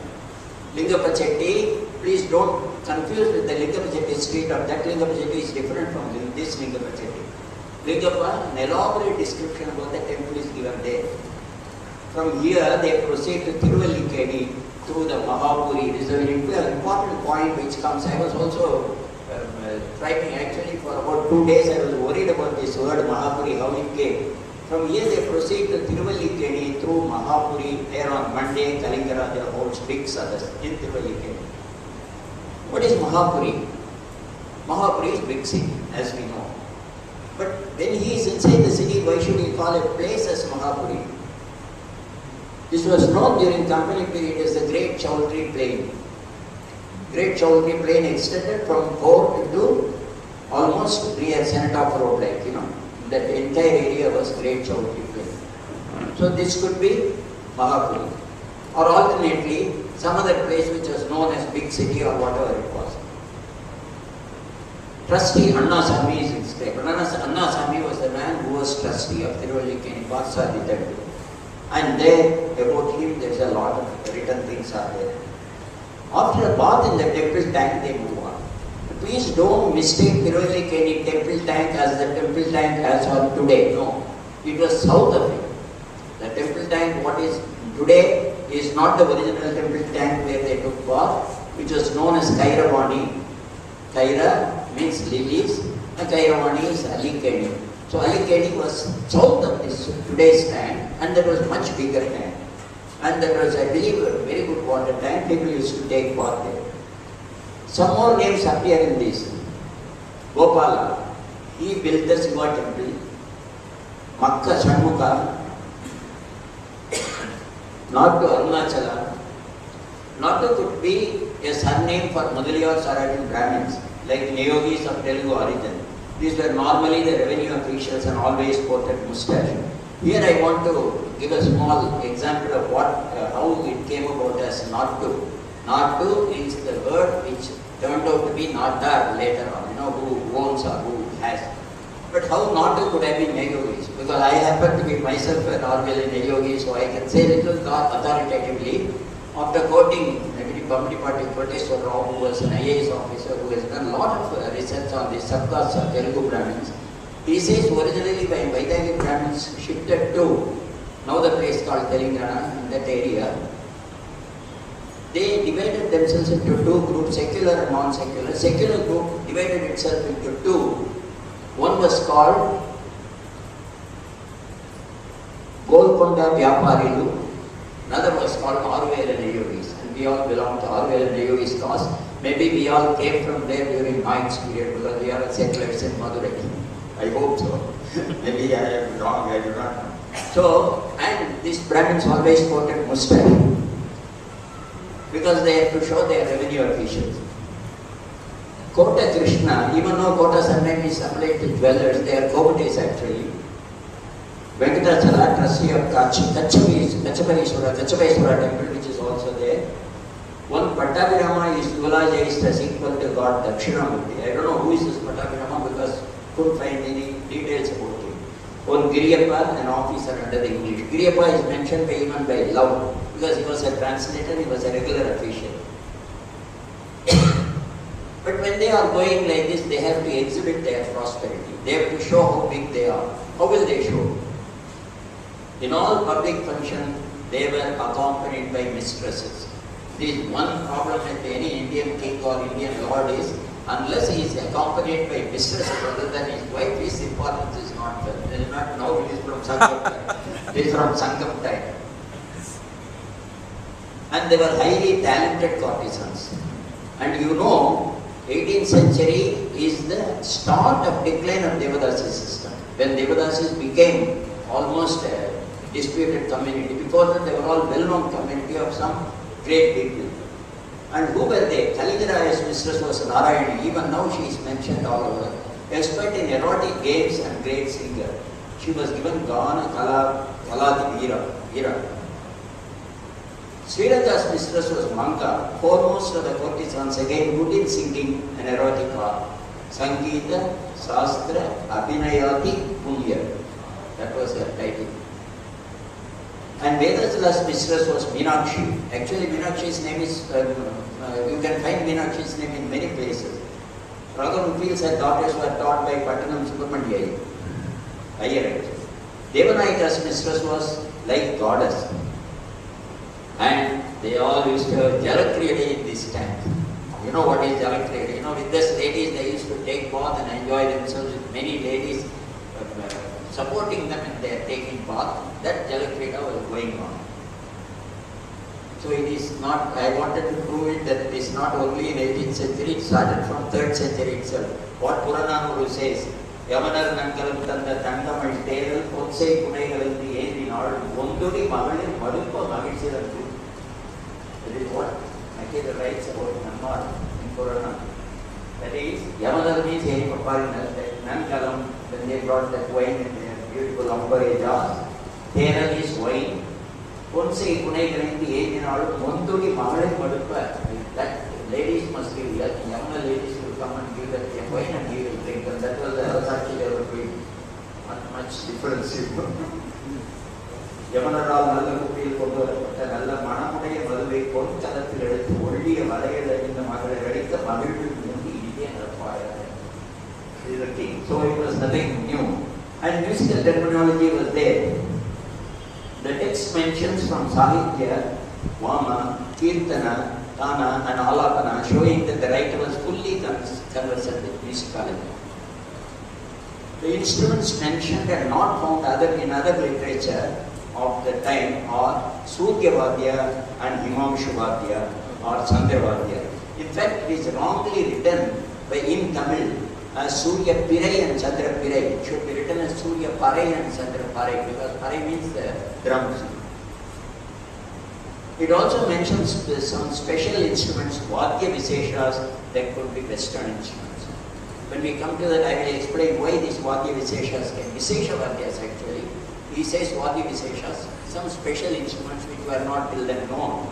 Lingappa Chetty, please don't confuse with the Lingappa Chetty street, or that Lingappa Chetty is different from this Lingappa Chetty. Lingappa, an elaborate description about the temple is given there. From here, they proceed to Tiruvallikedi through the Mahapuri. This is an important point which comes. I was also writing actually for about 2 days. I was worried about this word Mahapuri, how it came. From here they proceed to Tiruvallikedi through Mahapuri. There on Monday, Kalingaraja holds big sadhas in Tiruvallikedi. What is Mahapuri? Mahapuri is big city, as we know. But when he is inside the city, why should he call a place as Mahapuri? This was known during company period as the Great Chowdhury Plain. Great Chowdhury Plain extended from Port to almost near Senatop Road, like, you know. That entire area was Great Chowdhury Plain. So this could be Mahapuri. Or alternately, some other place which was known as big city or whatever it was. Trustee Anna Sami is inscribed. Anna Sami was the man who was trustee of Tiruvallikedi Pathasali temple. And there, about him, there is a lot of written things are there. After a bath in the temple tank, they move on. Please don't mistake Tiruvallikedi temple tank as the temple tank as on today. No, it was south of it. The temple tank, what is today, is not the original temple tank where they took bath, which was known as Kairavani. Kaira means lilies, and Kairavani is Alikedi. So Alikedi was south of this today's tank, and that was much bigger tank. And that was, I believe, a very good water tank. People used to take bath there. Some more names appear in this. Gopala, he built the Shiva temple. Makka Shanmukha, Nattu Arunachala. Nattu could be a surname for Mudaliar Sarajan Brahmins, like Nayogis of Telugu origin. These were normally the revenue officials and always sported moustache. Here I want to give a small example of how it came about as Nattu. Nattu is the word which turned out to be Nattar later on, who owns or who has. But how Nattu could have been Nayogis? Because I happen to be myself an Orwellian Nayogi, so I can say little authoritatively, after quoting Committee Party Protestor Rao, who was an IAS officer who has done a lot of research on the subcastes of Telugu Brahmins. He says originally when Vaidyagic Brahmins shifted to now the place called Telangana in that area, they divided themselves into two groups, secular and non-secular. Secular group divided itself into two. One was called Golconda Vyaparilu, another was called Orwellian Nayogis. And we all belong to Orwellian Nayogis cause. Maybe we all came from there during Mike's period because we are settlers in Madurai. I hope so. Maybe I am wrong, I do not know. So, and these Brahmins always quoted mustache because they had to show their revenue officials. Kota Krishna, even though Kota sometimes is applied to dwellers, they are Kovatis actually. Venkatachala, trustee of Kachapariswara temple, which is also there. One Pattabhirama is dualized as equal to God Dakshinamurti. I don't know who is this Pattabhirama because couldn't find any details about him. One Giriyappa, an officer under the English. Giriyappa is mentioned even by love because he was a translator, he was a regular official. But when they are going like this, they have to exhibit their prosperity. They have to show how big they are. How will they show? In all public functions, they were accompanied by mistresses. There is one problem with any Indian king or Indian lord is, unless he is accompanied by mistresses other than his wife, his importance is not felt. It is not now, it is from Sangam time. It is from Sangam time. And they were highly talented courtesans. And you know, 18th century is the start of decline of Devadasi system. When Devadasis became almost a disputed community, before that they were all well-known community of some great people. And who were they? Kaligaraya's mistress was Narayani. Even now she is mentioned all over. Expert in erotic games and great singer. She was given Gana Kaladi Veera. Sriranga's mistress was Manka, foremost of the courtesans, again good in singing and erotic art. Sangeeta, Sastra, Abhinayati, Punya. That was her title. And Vedasala's mistress was Meenakshi. Actually, Meenakshi's name is, you can find Meenakshi's name in many places. Raghavan feels her daughters were taught by Pattanam Subramaniya Iyer. Devanayaka's mistress was like goddess. And they all used to have Jalakriyada in this tank. You know what is Jalakriyada? You know, with these ladies, they used to take bath and enjoy themselves with many ladies supporting them in their taking bath. That Jalakriyada was going on. So it is not, I wanted to prove it that it is not only in 18th century, it started from 3rd century itself. What Purananuru says, Yamanar Nankalam Tanda Tandamal Teral, Potsai Punaigalanti Edinal, Bonduri Magalin, Madupa Magichirantu. That is what Makeda writes about Nammar in Purana. That is, Yamanar means Eri Paparina, Nankalam, when they brought that wine in their beautiful Ambare jars. Teral is wine. Potsai Punaigalanti Edinal, Bonduri Magalin, Madupa. That ladies must give, Yamana ladies will come and give that wine and he will drink. And that was the Rasaki they were doing. Not much difference. Yamanaraal நல்ல குப்பியில் கொண்டு வரப்பட்ட நல்ல மனமுடைய மதுவை பொற்கலத்தில் எடுத்து ஒள்ளிய வளையல் அணிந்த மகளை அடித்த மகிழ்வில் முந்தி இனிதே நடப்பாயாக. This is the king. So it was nothing new. And musical terminology was there. The text mentions from Sahitya, Vama, Kirtana, Tana and Alapana, showing that the writer was fully conversant with musicality. The instruments mentioned are not found in other literature of the time are Suryavadya and Himamshuvadya or Chandravadya. In fact, it is wrongly written in Tamil as Surya Pirai and Chandra Pirai. It should be written as Surya Parai and Chandra Parai because Parai means the drums. It also mentions some special instruments, Vadya Viseshas, that could be Western instruments. When we come to that, I will explain why these Vadya Viseshas came. Visesha Vadyas actually. He says Vadya Viseshas, some special instruments which were not till then known.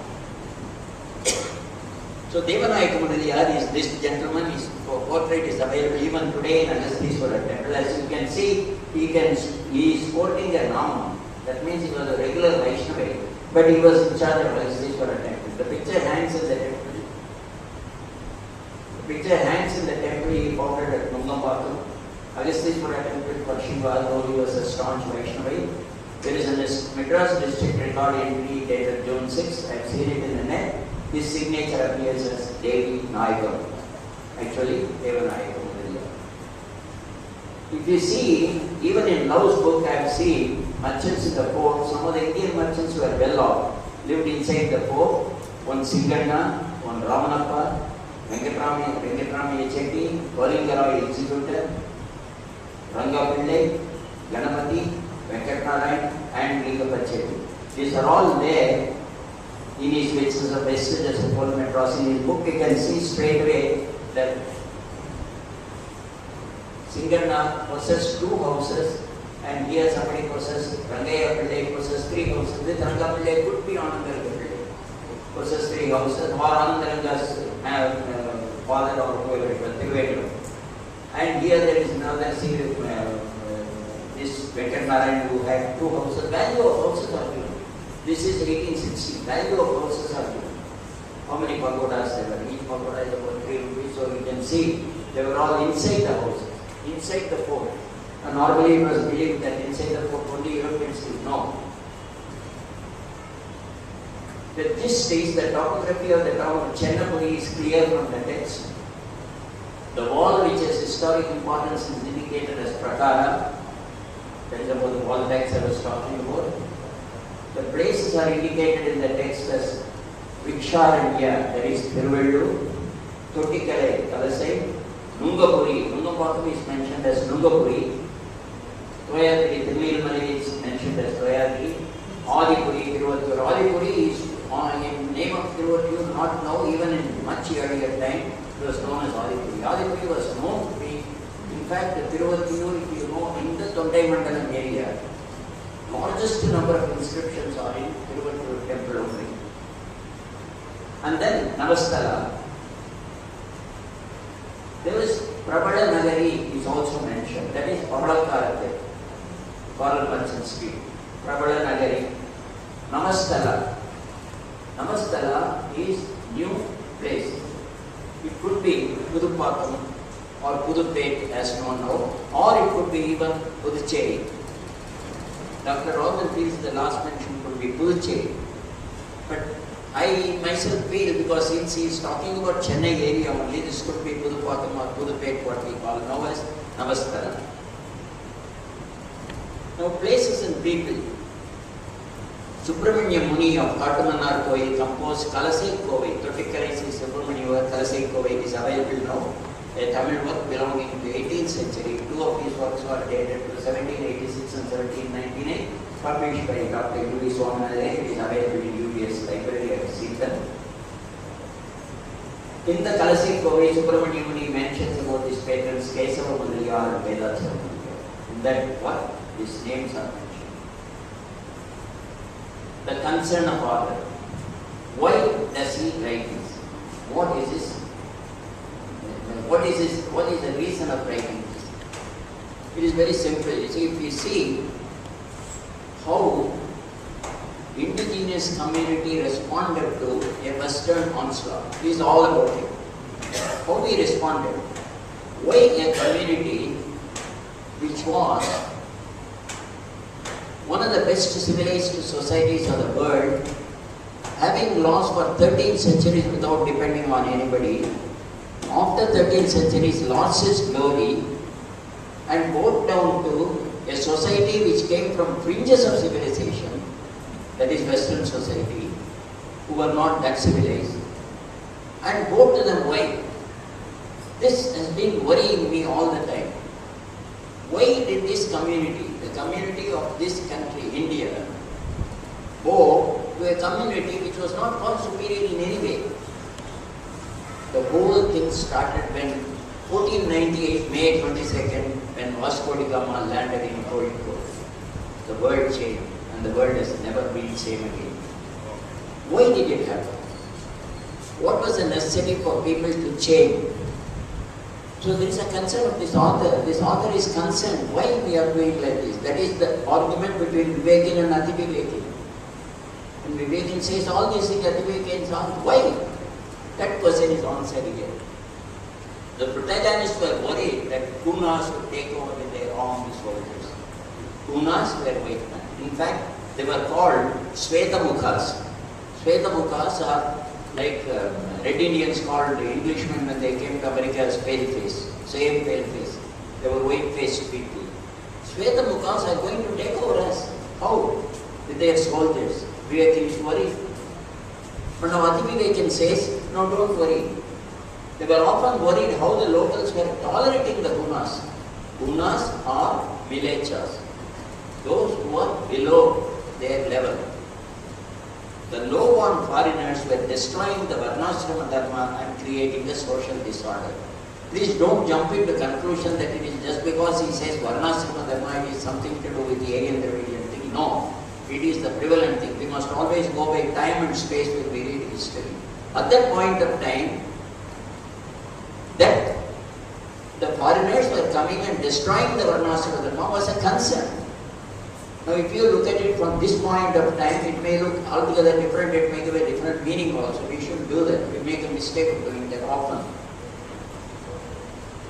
So Devanayaka Mudaliyar is this gentleman, his portrait is available even today in Agasteswara temple. As you can see, he is sporting a Nama. That means he was a regular Vaishnava, but he was in charge of Agasteswara temple. The picture hangs in the temple. The picture hangs in the temple he founded at Nungambakkam. Agasteswara temple for Shiva, though he was a staunch Vaishnava. There is a Madras district record entry dated June 6. I have seen it in the net. His signature appears as Devi Nayagam. Actually, Devanayaka Mudaliyar. If you see, even in Lau's book, I have seen merchants in the port. Some of the Indian merchants who were well off lived inside the port. One Singanna, one Ramanappa, Venkatrami Chetty, Kolingarai executor, Ranga Pillai, Ganapati, Venkatnarayan, and Lingappa Chetty. These are all there in his Vestiges of Paul Madras. In his book, you can see straight away that Singanna possessed 2 houses, and here somebody possessed, Rangaya Pillai possessed 3 houses. With Ranga Pillai could be Anandaraga Pillai. possess 3 houses, or Anandaranga's father or whoever it was, Thiruveduru. And here there is another this Venkatnarayan who had 2 houses. Value of houses are given. This is 1860. Value of houses are given. How many pagodas there were? Each pagoda is about 3 rupees. So you can see they were all inside the houses, inside the fort. And normally it was believed that inside the fort only Europeans live. No. At this stage, the topography of the town of Chennapuri is clear from the text. The wall which has historic importance is indicated as Prakara. That is about the wall tax I was talking about. The places are indicated in the text as Viksharanya, that is Thiruvellu, Tottikkalai, Kalasai, Nungapuri. Nungapuri is mentioned as Nungapuri. Toyadri, Tirunelmalai is mentioned as Toyadri. Adipuri, Tiruvattur. Adipuri is in name of Tiruvattur, not now, even in much earlier time, it was known as Adipuri. Adipuri was known to be, in fact, the Tiruvattur, if you know, in the Tondai Mandalam area, largest number of inscriptions are in Tiruvattur temple only. And then Navasthala. There is Prabala Nagari is also mentioned, that is Pavalakkarate, Karl Merchant Street. Prabala Nagari. Namasthala. Namasthala is new place. It could be Pudupakkam or Pudupet as known now, or it could be even Puducherry. Dr. Rother feels the last mention could be Puducherry. But I myself feel, because since he is talking about Chennai area only, this could be Pudupakkam or Pudupet, what we call now as Namasthala. Now places and people. Subramanya Muni of Katamanar Koil composed Kalasai Kovai. Tottikkalai Sri Subramanya Kalasai Kovai is available now. A Tamil work belonging to the 18th century. 2 of these works were dated to 1786 and 1799, published by Dr. U.V. Swaminathan. It is available in UBS library at Seaton. In the Kalasai Kovai, Subramanya Muni mentions about his patrons Kesava Mudaliyar and Vedachara. In that work, his names are mentioned. The concern of author. Why does he write this? What is this? What is the reason of writing this? It is very simple. You see, if you see how indigenous community responded to a Western onslaught, it is all about it. How we responded. Why a community which was one of the best civilized societies of the world, having lost for 13 centuries without depending on anybody, after 13 centuries lost its glory and bowed down to a society which came from fringes of civilization, that is Western society, who were not that civilized, and bowed to them. Why? This has been worrying me all the time. Why did this community, the community of this country, India, bow to a community which was not far superior in any way? The whole thing started when 1498, May 22nd, when Vasco da Gama landed in Kozhikode. The world changed, and the world has never been the same again. Why did it happen? What was the necessity for people to change? So there is a concern of this author. This author is concerned why we are doing like this. That is the argument between Vivekin and Ativivekin. And Vivekin says all these things, Ativivekin says why? That question is answered here. The protagonists were worried that Kunas would take over with their armed soldiers. Kunas were white men. In fact, they were called Svetamukhas. Svetamukhas are like Red Indians called the Englishmen when they came to America as pale face. Same pale face. They were white faced people. Svetamukhas are going to take over us. How? With their soldiers. Vivekin is worried. But now Ativivekin says, no, don't worry. They were often worried how the locals were tolerating the Gunas. Gunas are villagers, those who are below their level. The low-born foreigners were destroying the Varnashrama Dharma and creating a social disorder. Please don't jump into the conclusion that it is just because he says Varnashrama Dharma is something to do with the Aryan Dravidian thing. No, it is the prevalent thing. We must always go by time and space when we read history. history. At that point of time, that the foreigners were coming and destroying the Varnashram Dharma was a concern. Now if you look at it from this point of time, it may look altogether different, it may give a different meaning also. We shouldn't do that. We make a mistake of doing that often.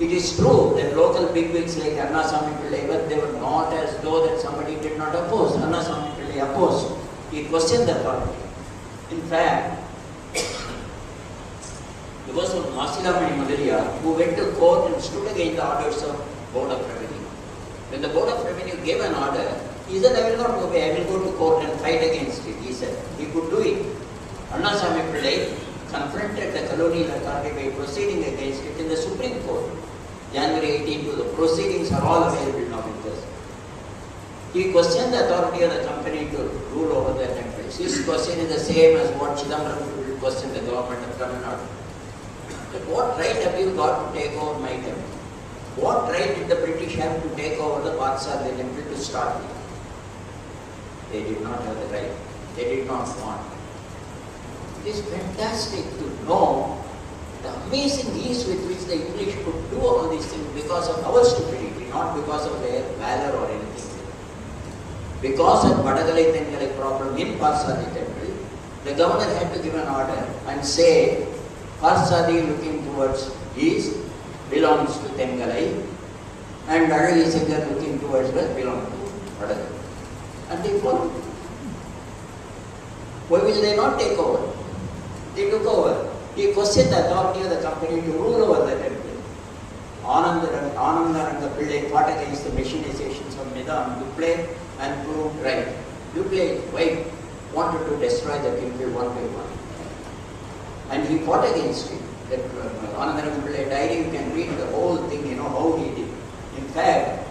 It is true that local bigwigs like Annasamy Pillai, but they were not as though that somebody did not oppose. Annasamy Pillai opposed. He questioned the authority. In fact, there was one Masilamani Madariya who went to court and stood against the orders of Board of Revenue. When the Board of Revenue gave an order, he said, I will not obey, I will go to court and fight against it. He said, he could do it. Annasamy Pillai confronted the colonial authority by proceeding against it in the Supreme Court. January 18, the proceedings are all available now with us. He questioned the authority of the company to rule over the temples. His question is the same as what Chidambaram will question the government of Tamil Nadu. But what right have you got to take over my temple? What right did the British have to take over the Parthsarathi temple to start with? They did not have the right. They did not want. It is fantastic to know the amazing ease with which the English could do all these things because of our stupidity, not because of their valor or anything. Because of Vadagalai Tengalai problem in Parthsarathi temple, the governor had to give an order and say, Parthsarathi looking towards east belongs to Tengalai and Adagi Singar looking towards west belongs to Vadagalai. And they followed. Why will they not take over? They took over. He questioned the authority of the company to rule over the temple. Anandaranga Pillai fought against the machinizations of Nidam Duplay and proved right. Duplay, wife, wanted to destroy the temple one by one. And he fought against it. That Anandaranga Pillai diary, you can read the whole thing, you know how he did. In fact,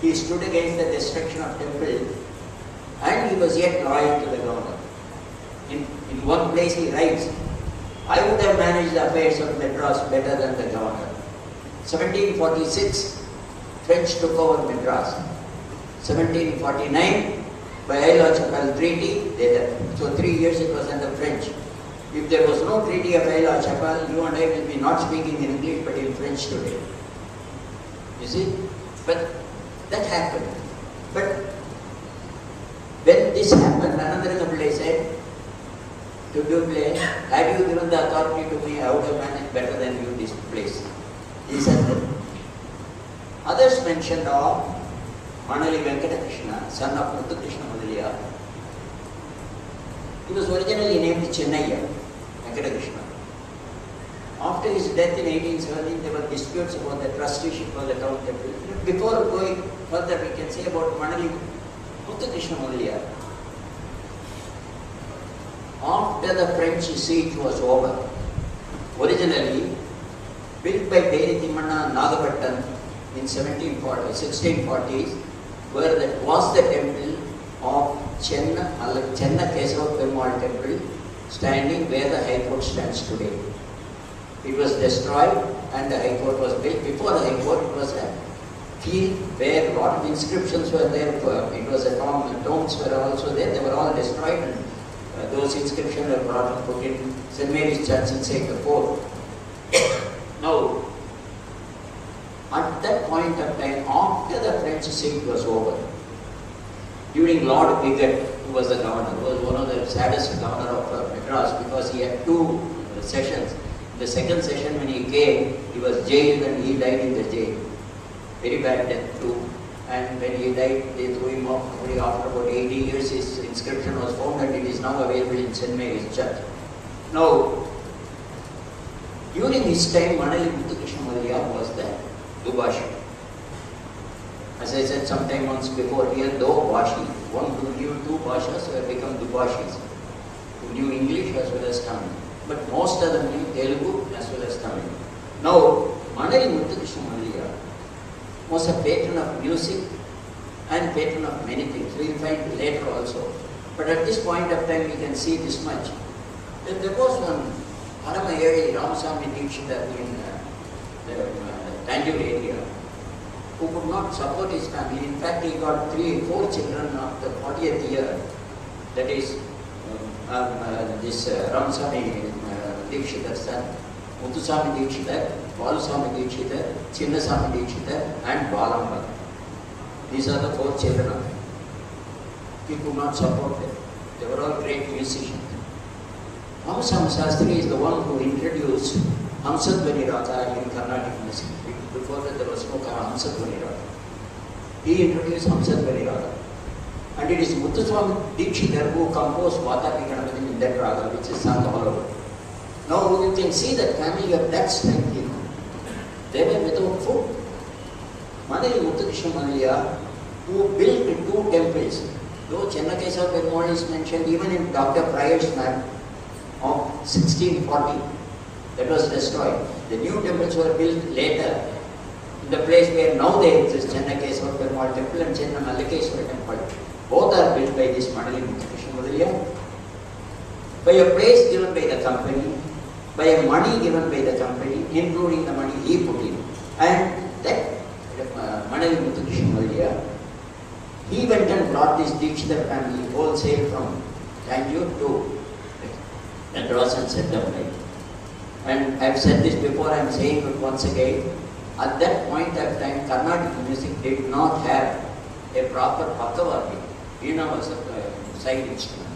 he stood against the destruction of temple and he was yet loyal to the governor. In one place he writes, I would have managed the affairs of Madras better than the governor. 1746, French took over Madras. 1749, by Aila-Chappal Treaty, they left. So 3 years it was under French. If there was no treaty of Aila-Chappal, you and I will be not speaking in English but in French today. You see? But that happened. But when this happened, Anandaranga Pillai said to Duplay, had you given the authority to me, I would have managed better than you this place. He said that. Others mentioned of Manali Venkatakrishna, son of Muthukrishna Madaliya. He was originally named Chennaiya, Venkatakrishna. After his death in 1817, there were disputes about the trusteeship of the town temple. Before going further, we can say about Manali Muthukrishna Madaliya. After the French siege was over, originally built by Beri Timmanna Nagapattan in 1640s, where that was the temple of Chenna Kesava Perumal temple, standing where the High Court stands today. It was destroyed and the High Court was built. Before the High Court, it was a field where a lot of inscriptions were there. It was a tomb, the tombs were also there. They were all destroyed and those inscriptions were brought and put in St. Mary's Church inside the fort. Now, at that point of time, after the French siege was over, during Lord Bigot, who was the governor, who was one of the saddest governor of Madras because he had 2 sessions. The second session when he came, he was jailed and he died in the jail. Very bad death too. And when he died, they threw him off. Only after about 80 years, his inscription was found and it is now available in St. Mary's Church. Now, during his time, Manali Muthukrishna Madaliya was the Dubashi. As I said sometime once before, here, though Bashi, one who knew 2 Bhashas have become Dubashis, who knew English as well as Tamil. But most of them knew Telugu as well as Tamil. Now, Manali Muthukrishna Madaliya was a patron of music and patron of many things. We will find later also. But at this point of time, we can see this much. That there was one Haramayeri Ramasamy Dikshita in the Tanjore area who could not support his family. In fact, he got 3 or 4 children after 40th year. That is, this Ramaswamy Dikshitar's son, Muthuswamy Dikshitar, Baluswamy Dikshitar, Chinnaswamy Dikshitar, and Balamba. These are the 4 children of him. He could not support them. They were all great musicians. Ramaswamy Shastri is the one who introduced Hamsadhvani Raga in Carnatic music. Before that there was no Hamsadhvani Raga. He introduced Hamsadhvani Raga. And it is Muthuswamy Dikshitar who composed Vatapi Ganapati in that raga, which is sung all over. Now you can see that family of that strength, you know. They were without food. Manali Muthukrishna Manaliya, who built 2 temples, though Chennakesava Perumal is mentioned even in Dr. Pryor's map of 1640, that was destroyed. The new temples were built later in the place where now they exist, Chennakesava Perumal temple and Chenna Mallakeswara temple. Both are built by this Manali Muthukrishna Manaliya. By a place given by the company, by a money given by the company, including the money he put in. And that Manali Muthukrishna Manaliya, he went and brought this Dikshitar family wholesale from Tanjore to Madras and set them right. And I have said this before, I am saying it once again. At that point of time, Carnatic music did not have a proper Bhakavati. Veena was a side instrument.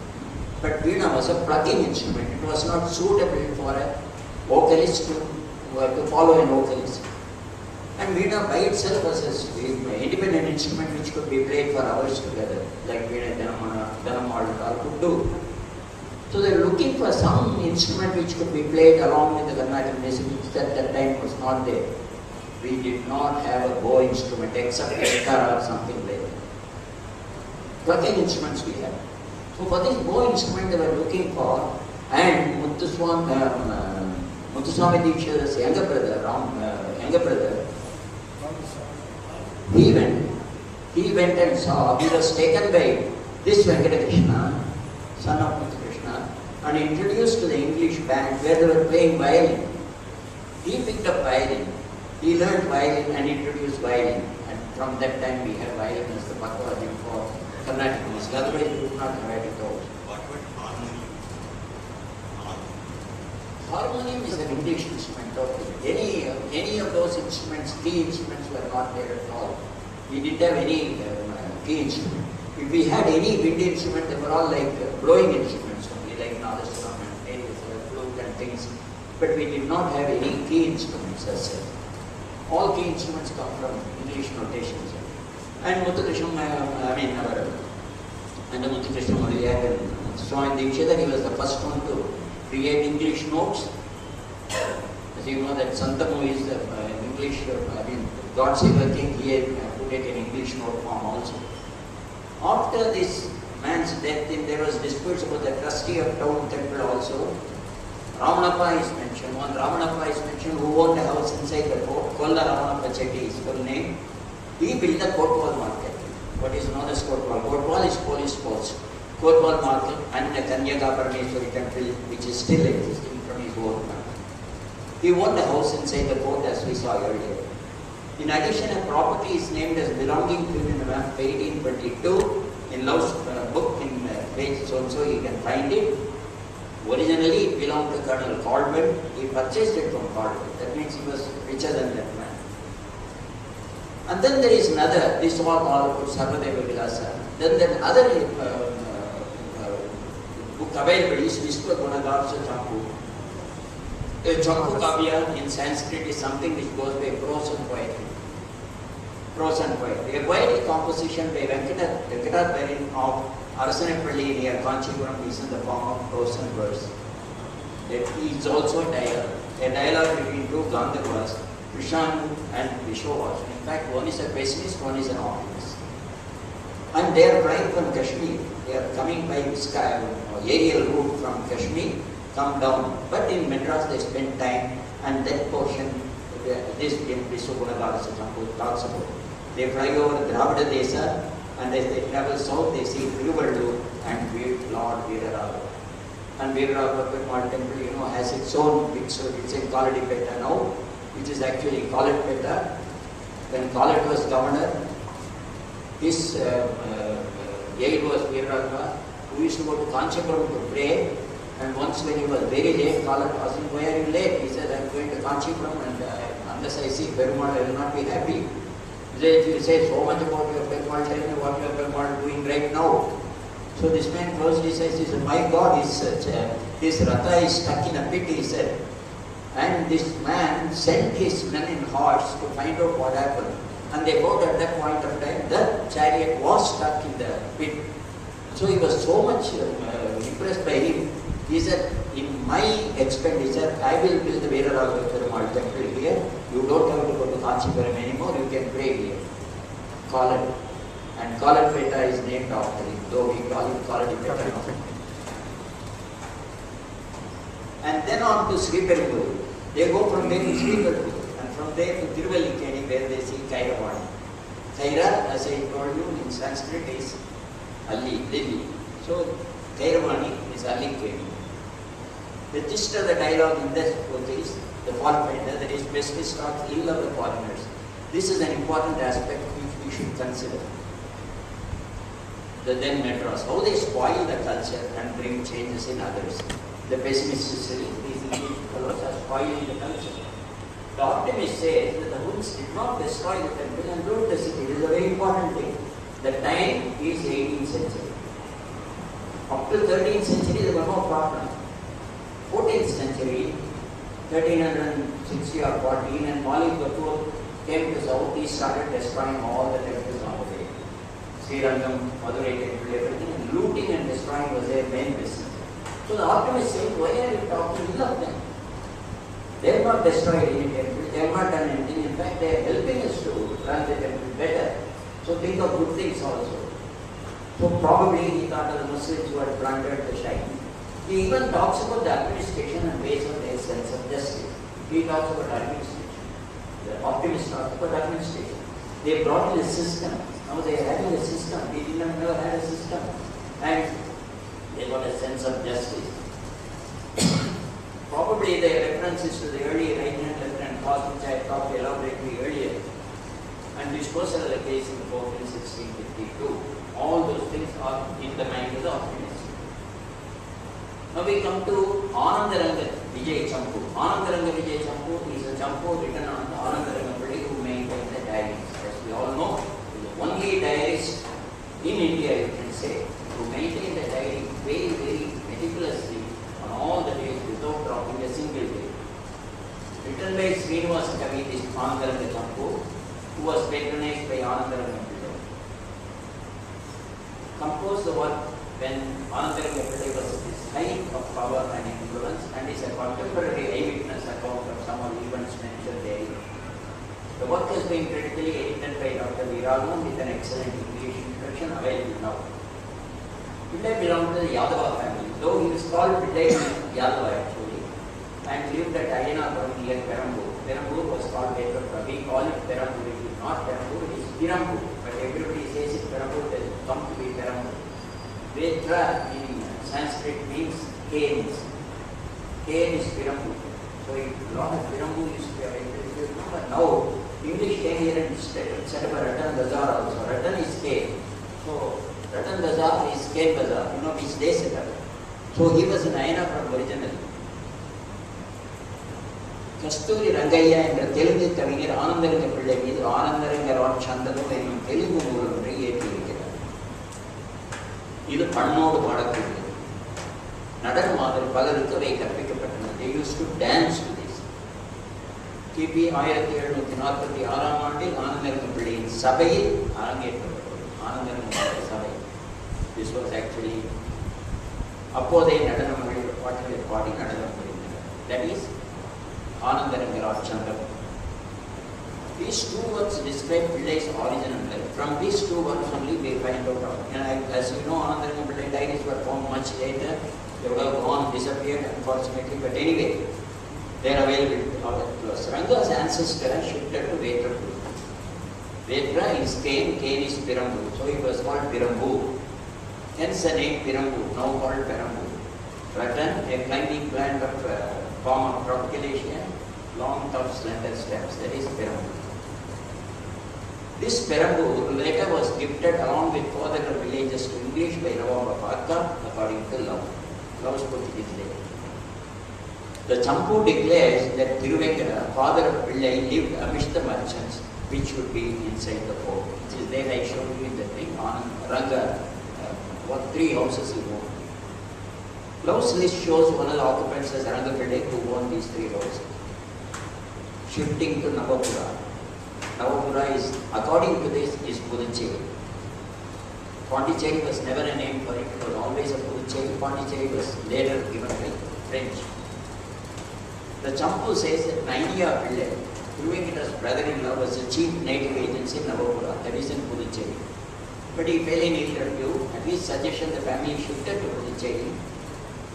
But Veena was a plucking instrument. It was not suitable for a vocalist to follow a vocalist. And Veena by itself was an independent instrument which could be played for hours together, like Veena Dhanammal could do. So they were looking for some instrument which could be played along with the Carnatic music, which at that time was not there. We did not have a bow instrument except guitar or something like that. Plucking instruments we had. So for this bow instrument they were looking for, and Muthuswamy Dikshitar's younger brother, he went and saw, he was taken by this Venkatakrishna, son of Muthukrishna, and introduced to the English band where they were playing violin. He picked up violin, he learned violin and introduced violin, and from that time we had violin as the Bhakavati for Carnatic music. Otherwise we would not have had it all.
What about harmonium?
Harmonium is an English instrument totally. Any of those instruments, key instruments were not there at all. We didn't have any key instrument. If we had any wind instrument, they were all like blowing instruments only, like Nadaswaram and flute and things. But we did not have any key instruments as such. All key instruments come from English notations. And Muthukrishna, and the Muthukrishna Manaliya and Swami Dikshitar, he was the first one to create English notes. As you know that Santamu is the English, God Save the King, he had put it in English note form also. After this man's death, there was disputes about the trustee of town temple also. Ramanappa is mentioned. One Ramanappa is mentioned who owned a house inside the fort. Kolla Ramanappa Chetty is full name. He built the Kotwal market. What is known as Kotwal? Kotwal is police post. Kotwal market and the Kanyaka Parameswari temple, which is still existing from his own time. He owned a house inside the fort as we saw earlier. In addition, a property is named as belonging to him in the map 1822. In Lau's book, in page so you can find it. Originally, it belonged to Colonel Caldwell. He purchased it from Caldwell. That means he was richer than that man. And then there is another, this all about Sarvadeva Vilasa. Then that other book available is Vishwa Gunadarsa Champu. Champu Kavya in Sanskrit is something which goes by prose and poetry. Prose and poetry. A poetic composition by Venkatacharyam of Arasanapalli near Kanchipuram is in the form of prose and verse. It is also a dialogue between two Gandharvas, Krishnan and Vishwavasu. In fact, one is a pessimist, one is an optimist. And they are flying from Kashmir. They are coming by sky, aerial route from Kashmir, come down. But in Madras they spend time, and that portion, this Vishwagunadasa talks about. They fly over Dravida Desa, and as they travel south, they see Tiruvalur and Lord Veeraragava. And Veeraragava Perumal temple, has its own picture. It's in Kaladipetta now, which is actually Kaladipetta. When Kalad was governor, his aide was Veeraragava, who used to go to Kanchipuram to pray. And once when he was very late, Kalan asked him, why are you late? He said, I'm going to Kanchipuram and unless I see Perumal, I will not be happy. He said, if you say so much about your Perumal, tell me what your Perumal is doing right now. So this man closed his eyes, he said, my God, his Ratha is stuck in a pit, he said. And this man sent his men in horse to find out what happened. And they found at that point of time, the chariot was stuck in the pit. So he was so much impressed by him. He said, in my expenditure, I will build the Veeraraghavan Perumal temple here. You don't have to go to Kanchipuram anymore, you can pray here. Kalan. And Kalanpeta is named after him, though we call him Kalanpeta. And then on to Sri Perumbudur. They go from there to Sri Perumbudur. And from there to Tiruvallikeni, where they see Kairavani. Kaira, as I told you, in Sanskrit is Ali, Lily. So Kairavani is Allikeni. The gist of the dialogue in this book is the fault finder, that is, best is not ill of the foreigners. This is an important aspect which we should consider. The then Madras, how they spoil the culture and bring changes in others. The pessimist says these English fellows are spoiling the culture. The optimist says that the Huns did not destroy the temple and build the city. This is a very important thing. The time is 18th century. Up to 13th century there was no problem. 14th century, 1360 or 14, and Malik Batur came to south, he started destroying all the temples on the way. Srirangam, Madurai temple, everything, and looting and destroying was their main business. So the optimist said, why are you talking ill of them? They have not destroyed any temple, they have not done anything. In fact, they are helping us to run the temple better. So think of good things also. So probably he thought of the Muslims who had plundered the shrine. He even talks about the administration and based on their sense of justice. He talks about administration. The optimist talks about administration. They brought in a system. Now they are having a system. They did not never had a system. And they got a sense of justice. Probably the references to the early right-hand left-hand cause, which I talked elaborately earlier, and disposal of the case in the court in 1652. All those things are in the mind of the optimist. Now we come to Anandaranga Vijay Champu. Anandaranga Vijay Champu is a Champu written on the Anandaranga Pillai who maintained the diaries. As we all know, he is the only diarist in India, you can say, who maintained the diary very, very meticulously on all the days without dropping a single day. Written by Srinivasa Kavi, this Anandaranga Champu, who was patronized by Anandaranga Pillai. Composed the work when Anandaranga Pillai was at his height of power and influence, and is a contemporary eyewitness account of some of the events mentioned there. The work has been critically edited by Dr. Veeraraghavan with an excellent English introduction available now. Pillai belonged to the Yadava family, though he was called Pillai Yadava actually, and lived at Ayanapuram near Perambur. Perambur was called later, we call it Perambur. It is not Perambur, it is Pirambur, but everybody says it Perambur, it has come to be Perambur. Vetra in Sanskrit means canes. Cane is Pirambur. So a lot of Pirambur used to be available. But now English came here and set up a Ratan Bazaar also. Ratan is cane. So Ratan Bazaar is cane bazaar, you know, which they set up. So he was in Ayanapuram originally. கஸ்தூரி ரங்கையா என்ற தெலுங்கு கவிஞர் ஆனந்தரங்க பிள்ளை மீது ஆனந்தரங்கராட் சந்தனம் என்னும் தெலுங்கு நூல் ஒன்றை இயற்றியிருக்கிறார். இது பண்ணோடு பாடக்கூடியது. நடனமாதல் பலருக்கு அவை கற்பிக்கப்பட்டன. They used to dance to this. கிபி 1746 ஆண்டில் ஆனந்தரங்க பிள்ளையின் சபையில் அரங்கேற்றப்பட்டது. ஆனந்தரங்க சபை. This was actually அப்போதைய நடனம் பாட்டுகளை பாடி நடனம் புரிந்தனர். That is Anandaranga Chandra. These two works describe Pillai's origin and life. From these two works only we find out of. And as you know, Anandaranga Pillai diaries were found much later. They would have gone, disappeared unfortunately. But anyway, they are available to us. Ranga's ancestor shifted to Vetra. Vetra is cane, cane is Pirambur. So it was called Pirambur. Hence the name Pirambur, now called Perambur. Ratan, a climbing plant of form of tropical Asia, long, tough, slender stems, that is Pirambur. This Perambur later was gifted along with 4 other villages to English by Ravamba Pakka according to Love's Portuguese name. The Champu declares that Thiruvenkada, father of Pillai, lived amidst the merchants which would be inside the fort. Which is there I showed you in the thing on Ranga, 3 houses he owned. Love's list shows one of the occupants as Ranga Pillai who owned these 3 houses. Shifting to Navapura. Navapura is, according to this, is Puducherry. Pondicherry was never a name for it, it was always a Puducherry. Pondicherry was later given by French. The Champu says that Nainiya Pillai, Thiruvenkada's brother-in-law, was the chief native agency in Navapura, that is in Puducherry. But he fell in ill repute. At his suggestion, the family shifted to Puducherry.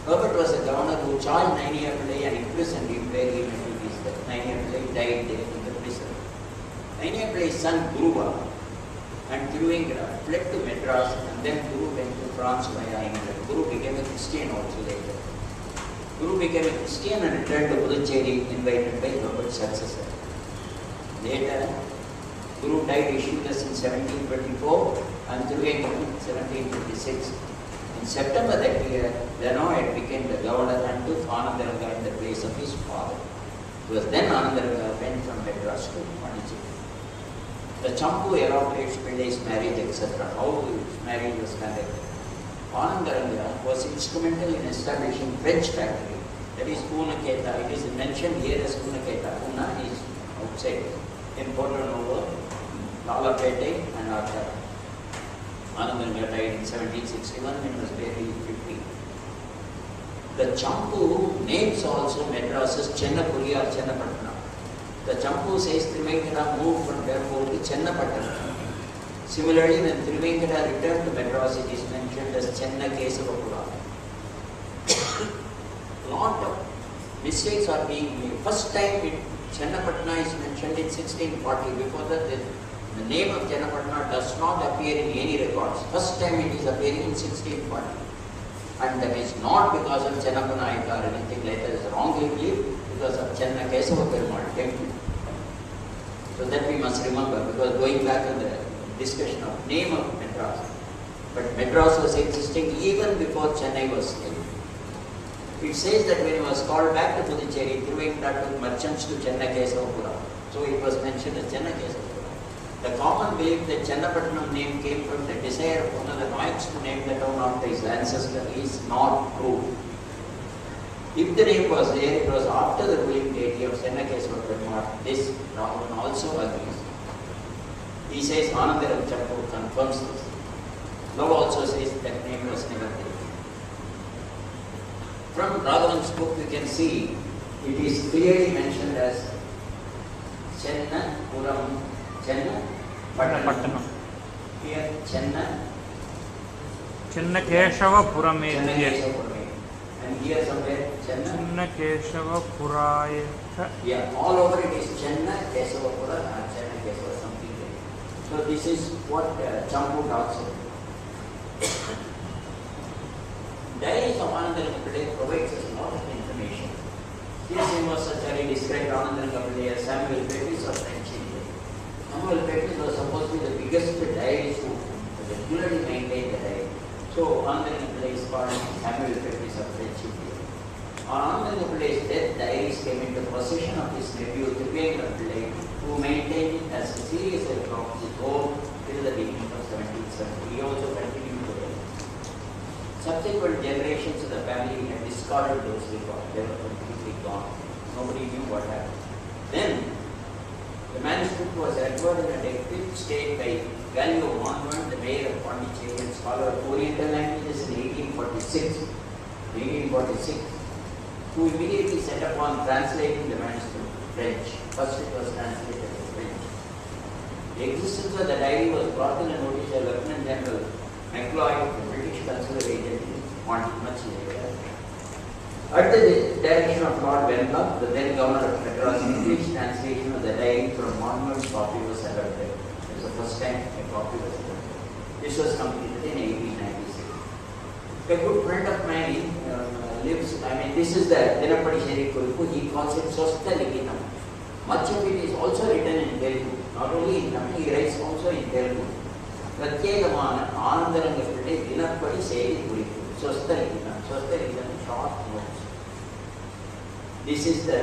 Herbert was a governor who charged Nainiya Pillai and imprisoned him where he met with his death. Nainiya Pillai died there in the prison. Nainiya Pillai's son Guruva and Thiruvenkada fled to Madras, and then Guru went to France via England. Guru became a Christian also later. Guru became a Christian and returned to Puducherry, invited by Herbert's successor. Later, Guru died issueless in 1724 and Thiruvenkada in 1756. In September that year, Lanoy became the governor and took Anandaranga in the place of his father. It was then Anandaranga went from Madras to Pondicherry. The Champu elaborates Pillai's marriage, etc., how his marriage was conducted. Anandaranga was instrumental in establishing French factory, that is Poonaketa. It is mentioned here as Poonaketa. Poona is outside, in Porto Novo, Lalapete and Arthur. Anandaranga died in 1761 and was buried in 50. The Champu names also Madras's Chennapuri or Chennapatna. The Champu says Thiruvenkada moved from Perambur to Chennapatna. Similarly, when Thiruvenkada returned to Madras, it is mentioned as Chenna Kesavapura. Lot of mistakes are being made. First time Chennapatna is mentioned in 1640. Before that, the name of Chennapatna does not appear in any records. First time it is appearing in 1640. And that is not because of Chennapanayaka or anything like that. It is wrongly believed because of Chenna Kesava Perumal temple. So that we must remember, because going back to the discussion of name of Madras. But Madras was existing even before Chennai was there. It says that when he was called back to Puducherry, Thiruvenkada took merchants to Chenna Kesavapura. So it was mentioned as Chenna Kesavapura. The common belief that Chennapatnam name came from the desire of one of the Nayaks to name the town after his ancestor is not true. If the name was there, it was after the ruling deity of Chenna Kesavapura. This Raghavan also agrees. He says Anandaram Champu confirms this. Love also says that name was never there. From Raghavan's book we can see it is clearly mentioned as Chenna Puram, Chenna Pattanam. Here Chenna
Chennakeshavapuram.
And here somewhere Chenna
Chennakeshavapurai.
Yeah, all over it is Chenna Kesavapura and Chenna Kesava something like that. So this is what Champu talks about. Diaries of Anandaranga Pillai provides us a lot of information. Here Srinivasacharya described Anandaranga Pillai as Samuel Pepys of French India. Samuel Pepys was supposed to be the biggest diarist who regularly maintained the diary. So Anandaranga Pillai is called Samuel Pepys of French India. On Anandaranga Pillai's death, diaries came into possession of his nephew Thiruvenkada Pillai, who maintained it as a serious of his own till the beginning of 17th century. He also continued to write. Subsequent generations of the family had discarded those records. They were completely gone. Nobody knew what happened. Then, the manuscript was recovered in a decree state by Galileo Monmouth, the mayor of Pondicherry and scholar of Oriental languages in 1846. Who immediately set upon translating the manuscript to French. First it was translated to French. The existence of the diary was brought in a notice by Lieutenant General McLeod, the British consular agent, much later. At the direction of Lord Wenlock, the then governor of Madras, English translation of the diary from Monmouth's copy was adopted. It was the first time a copy was adopted. This was completed in 1896. A good friend of mine lives, this is the Dinapadi Seri Kuripu, he calls it Swastha Likinam. Much of it is also written in Telugu. Not only in Tamil, he writes also in Telugu. பிரத்யேகமான ஆனந்தரங்க பிள்ளை தினப்படி செய்தி குறிப்பு சொஸ்தலிங்கம். சொஸ்தலிங்கம் short notes. This is the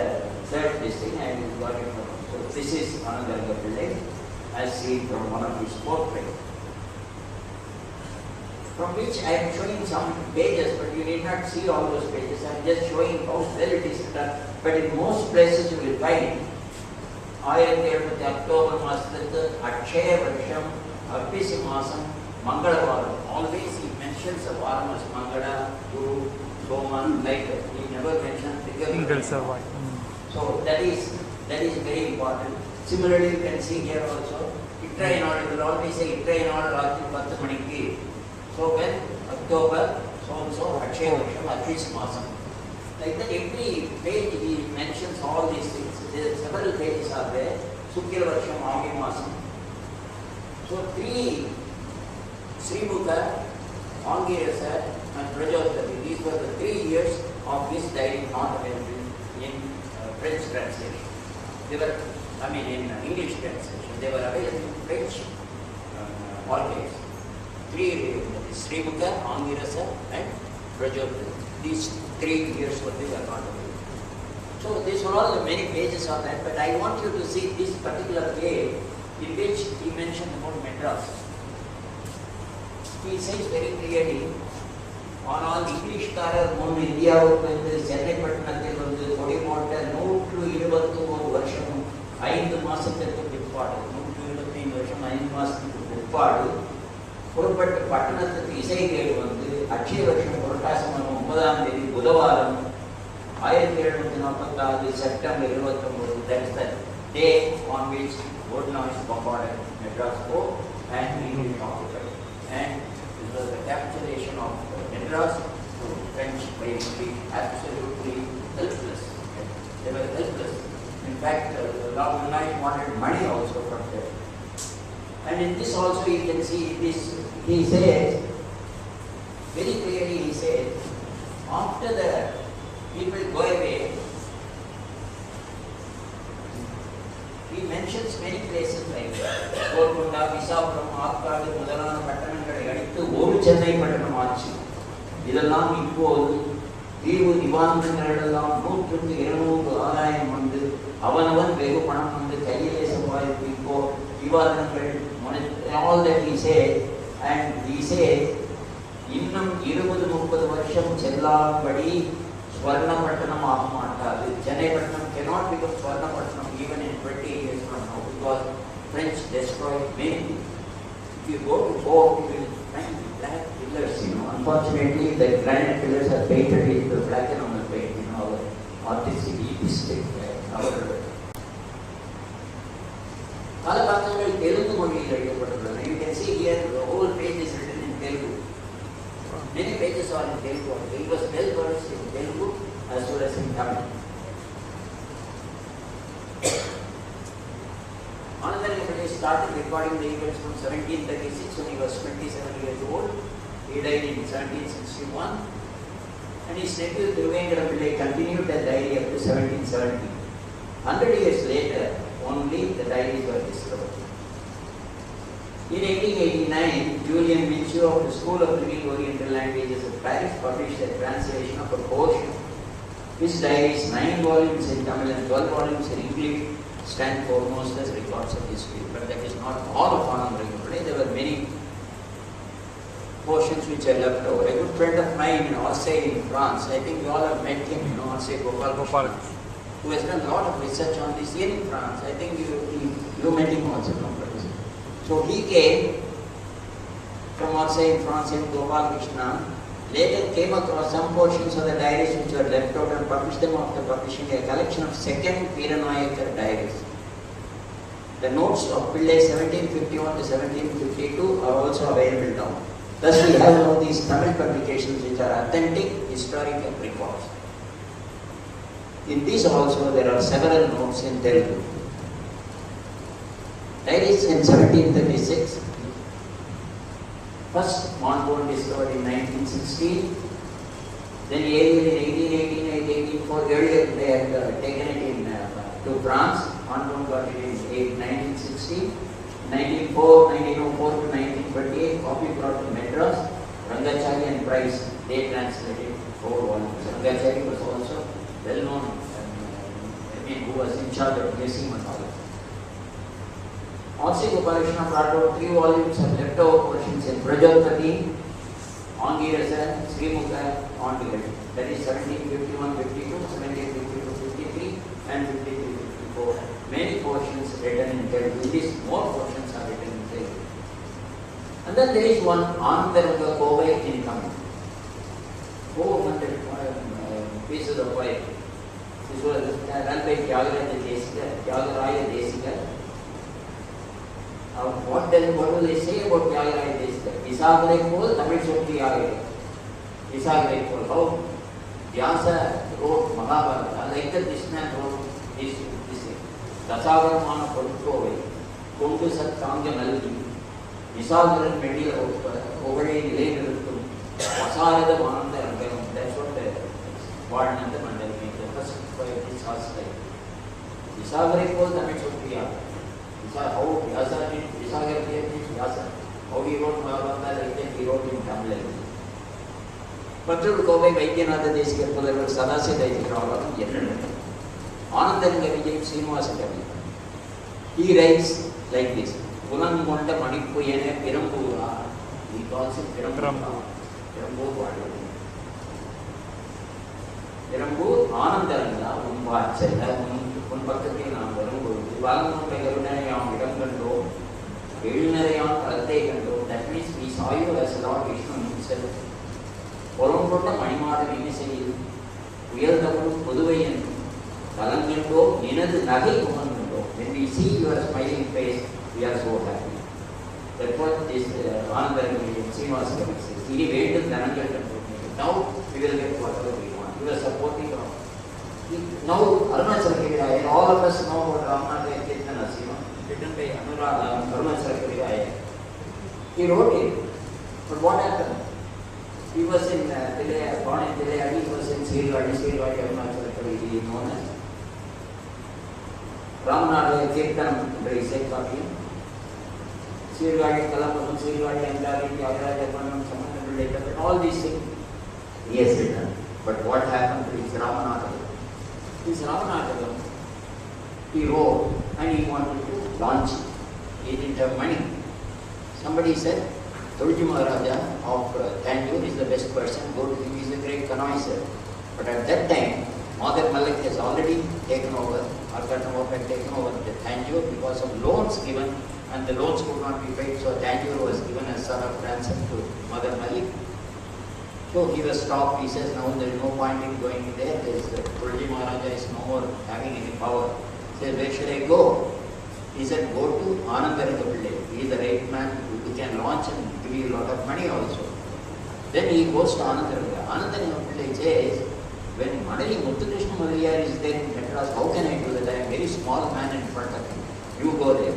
third listing I got it from. So this is Anandaranga Pillai as seen from one of his portraits, from which I am showing some pages, but you need not see all those pages. I am just showing how well it is done. But in most places you will find 1700 October மாசத்துக்கு அக்ஷய வருஷம் அர்ப்பிசி மாசம் மங்களவாரம். Always he mentions the varam as Mangala, Guru, Soman, like that. He never mentions
Will survive.
So that is very important. Similarly, you can see here also, Itrainal, it will always say Itrainal Rati 10 மணிக்கு. So when October, so and so, Akshaya Varsham, Arpisi Masam. Like that, every page he mentions all these things. There are several pages are there. Sukila Varsham, Agi Masam. So 3 Srimukha, Angirasa and Prajotpati, these were the 3 years of this diary not available in French translation. They were, in English translation, they were available in French always. 3 Srimukha, Angirasa and Prajotpati. These 3 years were not available. So these are all the many pages of that, but I want you to see this particular page in which he mentioned about Madras. He says very clearly, ஆனால் இங்கிலீஷ்காரர் முன் இந்தியாவுக்கு வந்து சென்னை பட்டணத்தில் வந்து கொடி போட்ட 121 வருஷம் 5 மாசத்திற்கு பிற்பாடு, 125 வருஷம் 5 மாசத்துக்கு பிற்பாடு புறப்பட்ட பட்டணத்துக்கு இசைகள் வந்து அட்சய வருஷம் புரட்டாசி மாதம் 9ஆம் தேதி புதவாரம் 1746 September 29. That is the day on which Bordentois bombarded Madras Fort and English occupied. And this was the capitulation of Madras to French by English, absolutely helpless. They were helpless. In fact, Lord Bordentois wanted money also from them. And in this also you can see this, he says, very clearly he says, after the people go away, he mentions many places like Golconda, Visakhapatnam, Aakkadu, முதலான பட்டணங்களை அடித்து ஒரு சென்னை பட்டணம் ஆச்சு. இதெல்லாம் இப்போது தீவு நிவாரணங்களெல்லாம் 100-200 ஆதாயம் வந்து அவனவன் வெகு பணம் வந்து கையிலே சம்பாதித்து இப்போ விவாதங்கள் all that he said, and he said இன்னும் 20-30 வருஷம் செல்லாதபடி ஸ்வர்ணப்பட்டணம் ஆக மாட்டாது. சென்னை பட்டணம் cannot become ஸ்வர்ணப்பட்டணம் even in 20 years from now because French destroyed many. If you go to Goa, you will find black pillars. Unfortunately, the granite pillars are painted with the black and on the paint. Our artistic, our பல பக்கங்கள் தெலுங்கு மொழியில் எழுதப்பட்டுள்ளன. You can see here the whole page is written in Telugu. Many pages are in Telugu. It was well versed in Telugu as well as in Tamil. Anandaranga Pillai started recording the events from 1736 when he was 27 years old. He died in 1761. And his nephew Thiruvenkaram Pillai continued the diary up to 1770. 100 years later, only the diaries were discovered. In 1889, Julian Minchu of the School of Living Oriental Languages of Paris published a translation of a portion. His diaries, 9 volumes in Tamil and 12 volumes in English, stand foremost as records of history. But that is not all of Anandaranga Pillai. There were many portions which are left over. A good friend of mine in Marseille in France, I think you all have met him, Marseille Gopal, who has done a lot of research on this here in France. I think you met him also from France. So he came from Marseille in France in Gopal Krishna, later came across some portions of the diaries which were left out and published them after publishing a collection of second Veeranayakar diaries. The notes of Pillai 1751 to 1752 are also available now. Thus we have now these Tamil publications which are authentic historical records. In this also there are several notes in Telugu. Diaries in 1736. First Monborn discovered in 1916. Then Ariel in 1818 and 1804. Earlier they had taken it in to France. Anton got it in 1916. 1904 to 1928, copy brought to Madras. Rangachari and Price, they translated 4 volumes. Rangachari was also well known, who was in charge of Museum and all. Ansi Gopalakrishna brought out 3 volumes of leftover portions in Prajapati, Angirasa, Srimukha, Ontigal. That is 1751, 52, 1752, 53, and 53, 54. Many portions written in Telugu. These more portions are written in Telugu. And then there is one Anandaranga Kovai in Tamil. 400 pieces of poetry. This was done by Tyagaraja Desika. What do they say about Tyagaraja Desika? Isagare Pol, Tamil Shakti Agare. Isagare Pol. How Vyasa wrote Mahabharata, like that this man wrote this. Dasagaramana Padukkovai, Kondu Sat Sangya Nalgi, Isagaran Medila Ovade Nilayanirukkum, Vasarada Mananda Rangam. That's what the Varnanda Mandal means. The first poet is like Isagare Pol Tamil Shakti Agare. How Vyasa did, Isagare means Vyasa. How he wrote Mahabharata, like that he wrote in Tamil. Patru Kovai Vaidyanatha Desika Pudarvar Sadasida Ikravaram Yenna. Anandaranga Vijay Srinivasa Kavi. He writes like this. Pulangonda Manipuyene Pirambura. He calls it Pirambura. Pirambur Pirambur Anandaranga Unvachela Unpakati Nambaru. Valangonda Garunayam Vidangando. Vilnarayam Pratekando. That means we saw you as Lord Vishnu himself. Porongota Manimada Vinisayil. Uyaldavu Puduvayan. Kalangando, Ninadu Nagi Kumando. When we see your smiling face, we are so happy. That's what this Anandaranga Srinivasa Kavi says. He waited now we will get whatever we want. We are supporting now Arunachala Keviraya, all of us know about Ramanatha Kirtana Siva, written by Arunachala Keviraya. He wrote it, but what happened? He was in Tilaya, born in Tilaya, he was in Sririvadi Arunachala Keviraya, known as Ramanatha Kirtanam, very safe copy. Sririvadi Kalamam, Sririvadi Andari, Tyagaraja Panam, Samanam later, but all these things he has written. But what happened to his Ramanatha? His Ramanatha, he wrote and he wanted to launch it. He didn't have money. Somebody said, Tulji Maharaja of Tanjore is the best person, go to him, he is a great connoisseur. But at that time, Madar Malik has already taken over, Arkatanov had taken over the Tanjore because of loans given, and the loans could not be paid, so Tanjore was given as sort of ransom to Madar Malik. So he was stopped, he says, now there is no point in going there, Tulji Maharaja is no more having any power. He said, where should I go? He said, go to Anandaranga Pillai. He is the right man who can launch and give you a lot of money also. Then he goes to Anandaranga. Anandaranga Pillai says, when Manali Muthukrishna Madaliyar is there in Madras, how can I do that? I am a very small man in front of him. You go there.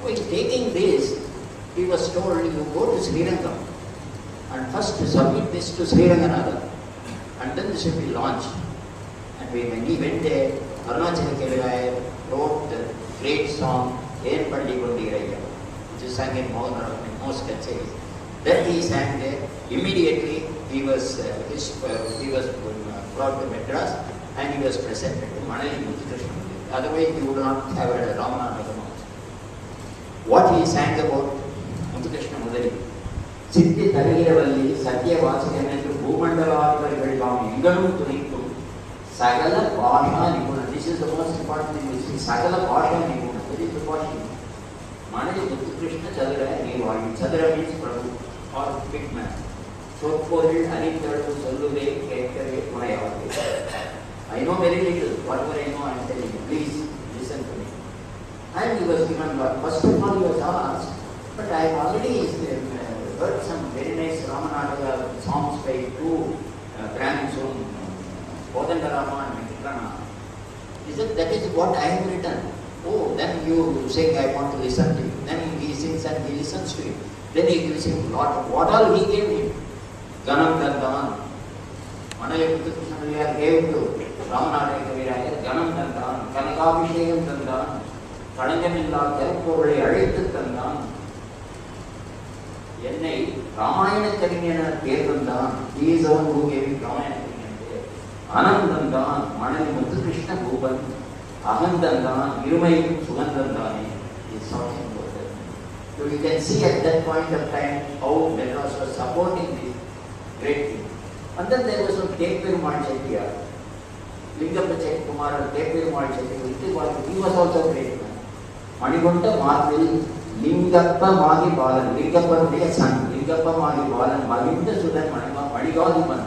While taking this, he was told, you go to Srirangam and first submit this to Sriranganath, and then this will be launched. And when he went there, Arunachala Keviraya wrote the great song Yen Palli Kondiraya, which is sung in most countries. That he sang there. Immediately he was brought to Madras and he was presented to Manali Muthukrishna. Otherwise he would not have a Ramanatha. What he sang about Muthukrishna Mudali. Siddhi Tariyavalli Satya Vasakanendu Bhumandalavargal Vam Inganum Tunikkum Sagala Bhasha Nipuna. This is the most important thing. We see Sagala Bhasha Nipuna. That is the portion. Manali Muthukrishna Chadra Nivali. Chadra means Prabhu or big man. Sotporil Anithardu Salluve Kekkare Munayavade. I know very little. Whatever I know I am telling you. Please listen to me. And he was given what? First of all he was asked, but I have already heard some very nice Ramanatha songs by two Brahmins, Kodandarama and Venkatana. He said, that is what I have written. Oh, then you say, I want to listen to you. Then he sings and he listens to you. Then he gives him what all he gave him. Ganam Dandan. Manali Muthukrishna Madaliyar gave to Ramanatha Keviraya Ganam Dandan, Kanaka திலகாபிஷேகம் தந்தான், களங்கமில்லா திறப்பொருளை அழைத்து தந்தான், என்னை ராமாயண கவிஞன பேர் தந்தான், ஈசவன் பூகேவி ராமாயண கவிஞன் பேர், அனந்தந்தான், மணலி முத்துகிருஷ்ண பூபன், அகந்தந்தான், இருமையும் சுகந்தந்தானே. So you can see at that point of time how Madras was supporting this great thing. And then there was one Teperumal Chettiar, Lingappa Kumar Teperumal Chettiar, he was also a great man. Manigonda Marvil, Lingappa Magi Balan, Lingappa son, Lingappa Magi Balan, Maginda Sudan Manima, Madigadiman,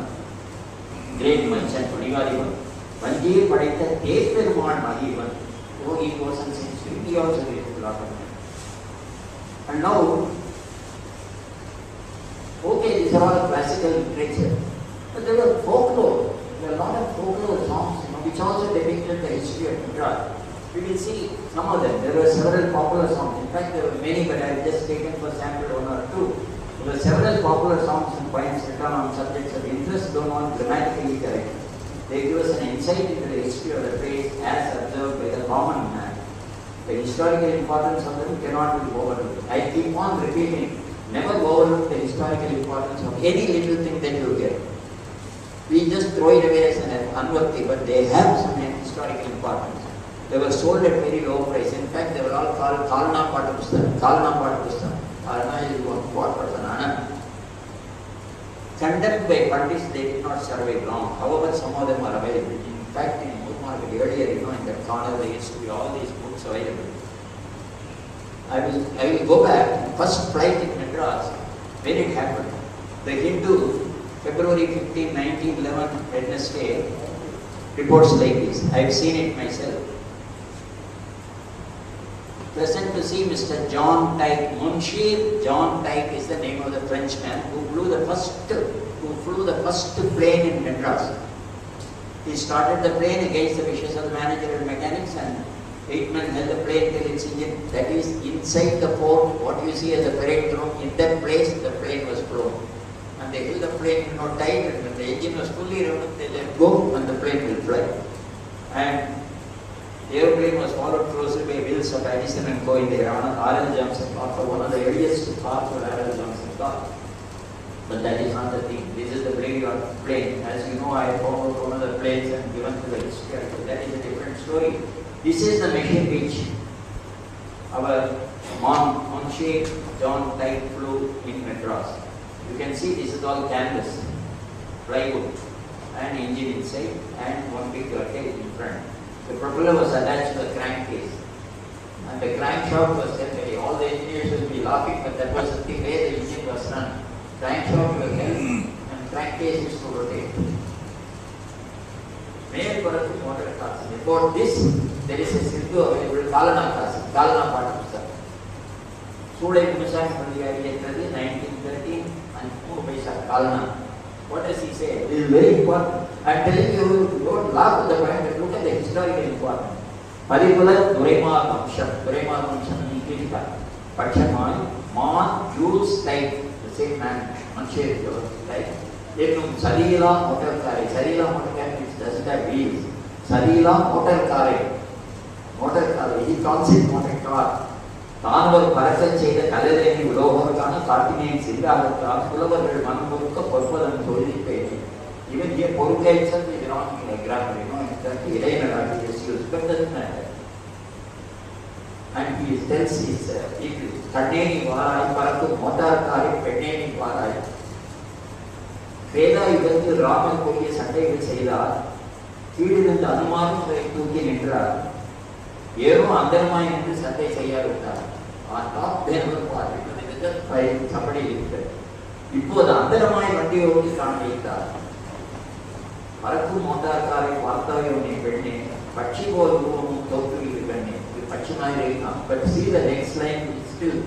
great merchant, Madigadiman. Vanjir Padita Teperumal Magivan, though he wasn't sincere, he also did a lot of it. And now, okay, these are all classical literature, but there were folklore. There were a lot of folklore songs, which also depicted the history of Madras. We will see some of them. There were several popular songs. In fact, there were many, but I have just taken for sample one or two. There were several popular songs and poems written on subjects of interest, though not grammatically correct. They give us an insight into the history of the place as observed by the common man. The historical importance of them cannot be overlooked. I keep on repeating, never overlook the historical importance of any little thing that you get. We just throw it away as an unworthy, but they have some historical importance. They were sold at very low price. In fact, they were all called Kalna Patapustam. Kalna Patapustam. Kalna is what person? Anand. Condemned by Pandits, they did not survive long. However, some of them are available. In fact, in Mood Market earlier, in that corner, there used to be all these books available. I will go back. First flight in Madras, when it happened. The Hindu, February 15, 1911, Wednesday, reports like this. I have seen it myself. Present to see Mr. John Tyke. Munshir John Tyke is the name of the Frenchman who flew the first plane in Madras. He started the plane against the wishes of the manager and mechanics, and 8 men held the plane till its engine, that is inside the fort, what you see as a parade ground, in that place the plane was flown. And they held the plane tight, and when the engine was fully running, they let go and the plane will fly. And the airplane was followed closely by wheels of Addison and Co. in the R.L. Johnson car, for one of the earliest cars for R.L. Johnson car. But that is not the thing. This is the graveyard plane. As you know, I followed one of the planes and given to the history. That is a different story. This is the machine which our Munshir John Tyke flew in Madras. You can see this is all canvas, plywood, and engine inside, and one big curtain in front. The propeller was attached to the crankcase, and the crankshaft was set away. All the engineers will be laughing, but that was the way the engine was run. Crankshaft was held, and crankcase used to rotate. Male Bharat motor cars. Before this, there is a Sindhu available, Kalana cars, Kalana Patapustam. Sulai Musam Pandiyari entered 1913 and Paisa Kalana. What does he say? It is very important. I am telling you, don't laugh at the point, but look at the historical importance. Paripula Durema Vamsham, Nikita, Pachamai, Man, Jules Tyke, the same man, Munshir Tyke. Sarila motor car, which doesn't have wheels. Sarila motor car, he calls it motor car. தானவர் பறக்கச் செய்த கலரேணி உலோகருக்கான காட்டினேன் சிந்தாகத்தால் புலவர்கள் மனமுழுக்க பொற்பதன் தொழில்பேணி. Even here, Poruka itself is wrong in a grammar, that Ilayana is used, but doesn't matter. And he tells his people, Kanneni Varai Parakku Motarkari Penneni Varai. Veda யுகத்தில் ராமன் கூடிய சண்டைகள் செய்தார், கீழிருந்த அனுமானும் தூக்கி நின்றார், ஏறும் அந்தரமாய் நின்று சண்டை செய்யாவிட்டார். இப்போது அந்தரமாய் வண்டியை ஓட்டி காண வைத்தார். பறக்கும் மோட்டார்காரை பார்த்தாய் உன்னை பெண்ணே, பட்சி போல் உருவமும் தோற்றுவிட்டு பெண்ணே. இது பட்சிமாய் இருக்கலாம். But see the next line still.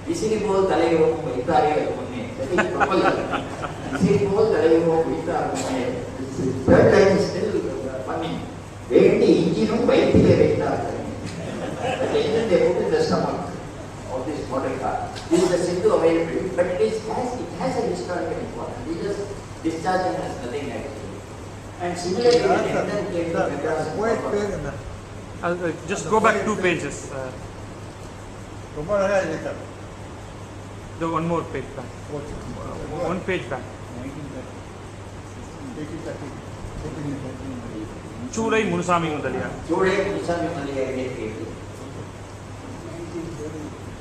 விசிறி போல் தலையுறவும் வைத்தாரே அது முன்னே. விசிறி போல் தலையுறவும் வைத்தார் முன்னே. Third line is still funny. வேண்டி இன்ஜினும் வயிற்றிலே வைத்தார்கள். But the engine they put in the stomach of this motor car. This is the Sindhu availability, but it has a historical importance. We just discharge it as nothing actually. And similarly, when Indian came to Madras,
Just go back 2 pages.
ரொம்ப நல்லா எழுதிட்டார்.
The one more page back. One page back.
1830.
சூளை முனுசாமி முதலியார்.
சூளை முனுசாமி முதலியார் எழுதியது.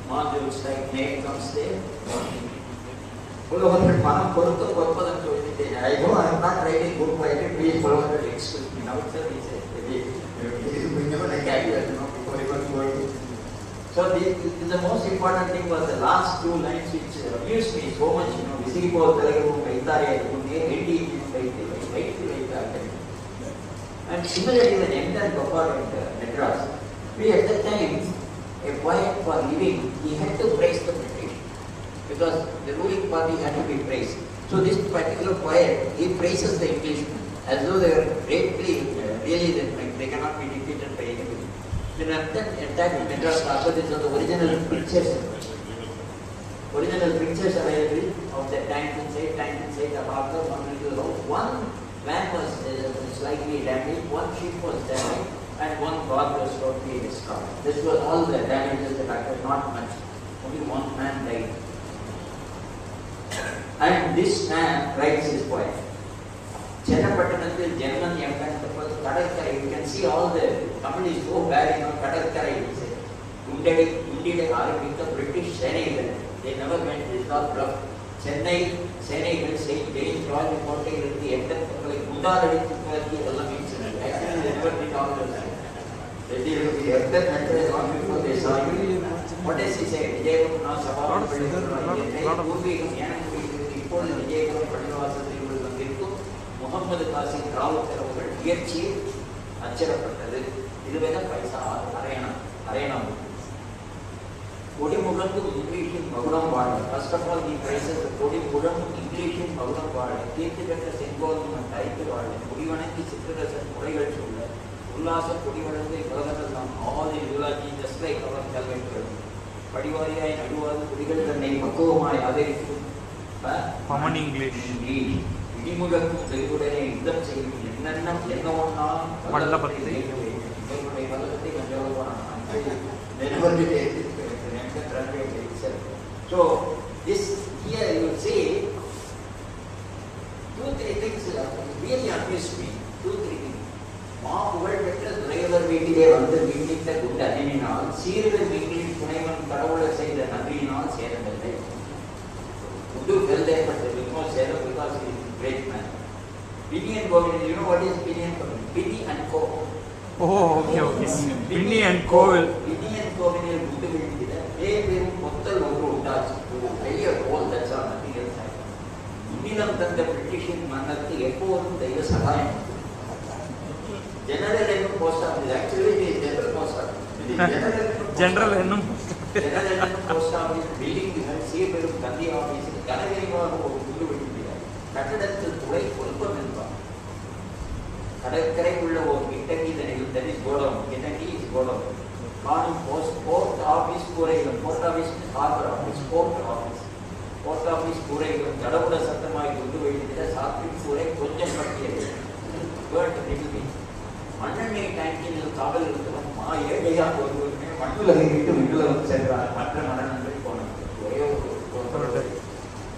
Modules like name comes there. புலவர்கள் மனம் பொறுத்து பொறுப்பதற்கு எழுதிட்டேன். I know I am not writing good poetry. Please புலவர்கள் excuse me. Now sir, he said, we never like that, you know, before even going. So the most important thing was the last 2 lines which amused me so much, you know, Visibo Telagum Vaitare Munde, Hindi Vaitare. And similarly, when Emperor Gopal went to Madras, we at that time, a poet for living, he had to praise the British because the ruling party had to be praised. So this particular poet, he praises the Englishmen as though they were greatly, really, they cannot be defeated by anybody. Then at that Madras Karpatins are the original pictures. Original pictures available of the tank inside, about the one van was slightly damaged, one ship was damaged, and one god was totally destroyed. This was all the damages that occurred, not much. Only one man died. And this man writes his poem. Chennapattanattil German Empire, Kadakkarai, you can see all the Tamil is so bad, you know, Kadakkarai, he said. Undide Arabika, British Senegal, they never went, it's all bluff. Chennai, Senegal, St. James, Royal Court, the Empire, Undaladi, all the means. Actually, they never did all those things. They did the Empire, long before they saw you. What does he say? Vijayagam, now Sabha, இப்பொழுது விஜயபுரம் பள்ளிவாசத்தில் வந்திருக்கும் முகமது காசிம் ராவுத்தர் அவர்கள் முயற்சியில் அச்சிடப்பட்டது. இதுவரை பைசா அரையணம் கொடிமுழங்கும் இங்கிலீஷின் மகுடம் வாழ. First of all the prizes கொடிமுழங்கும் இங்கிலீஷின் மகுடம் வாழ. கீர்த்தி பெற்ற செங்கோல் டைத்து வாழ. முடிவணங்கி சித்திரரசன் முறைகள் சொல்ல. உல்லாச கொடிவழங்கை உலகத்தெல்லாம் ஆதி யுவராஜி ஜஸ்ட் லைக் அவர் கல்வெட்டுகள். படிவாரியாய் நடுவாது குடிகள் தன்னை பக்குவமாய் ஆதரிக்கும்
Common English.
இடிமுழக்கும் தெளிவுடனே யுத்தம் செய்யும் என்ன ஒன்னா
மல்லபத்தை
வல்லத்தை So this here you will say 2-3 things really amuse me. 2-3 things. புகழ் பெற்ற துறைவர் வீட்டிலே வந்து வீட்டிட்ட குண்ட அணியினால் சீர்கள் வீட்டில் துணைவன் கடவுளை செய்த நன்றியினால் சேரவில்லை. Do well there, but there is no Sera because he is a great man. Binny and Govind, you know what is Binny and Govind? Binny and Co.
Oh, okay. Binny and Co.
Binny and Govind will do the they will Mottal Motu Utas, really a whole that's all, nothing else happened. Indian than the British in Manati, Echo, they were Sahayan. General Enum Post Office, actually it is General Post Office.
General Enum
Post Office, building the Seaberum Gandhi Office, கனகரிமாக ஒரு குண்டு வெட்டினார். கட்டடத்தில் துளை பொறுப்பம் என்பார். கடற்கரை உள்ள ஒரு கிட்டக்கி தனி கோடம், கிட்டக்கி கோடம். காணும் போர்ட் ஆபீஸ் கூரைகளும், port office harbour office, port office கூரைகளும் கடவுள சத்தமாய் குண்டு வெட்டின சாத்தின் கூரை கொஞ்சம் பட்டியது. மண்ணெண்ணெய் டேங்கில் காவல் இருந்தவன் ஏழையா ஒருவருமே மண்ணுலகை விட்டு விண்ணுலகம் சென்றார். மற்ற மரணங்கள் போனது. ஒரே ஒரு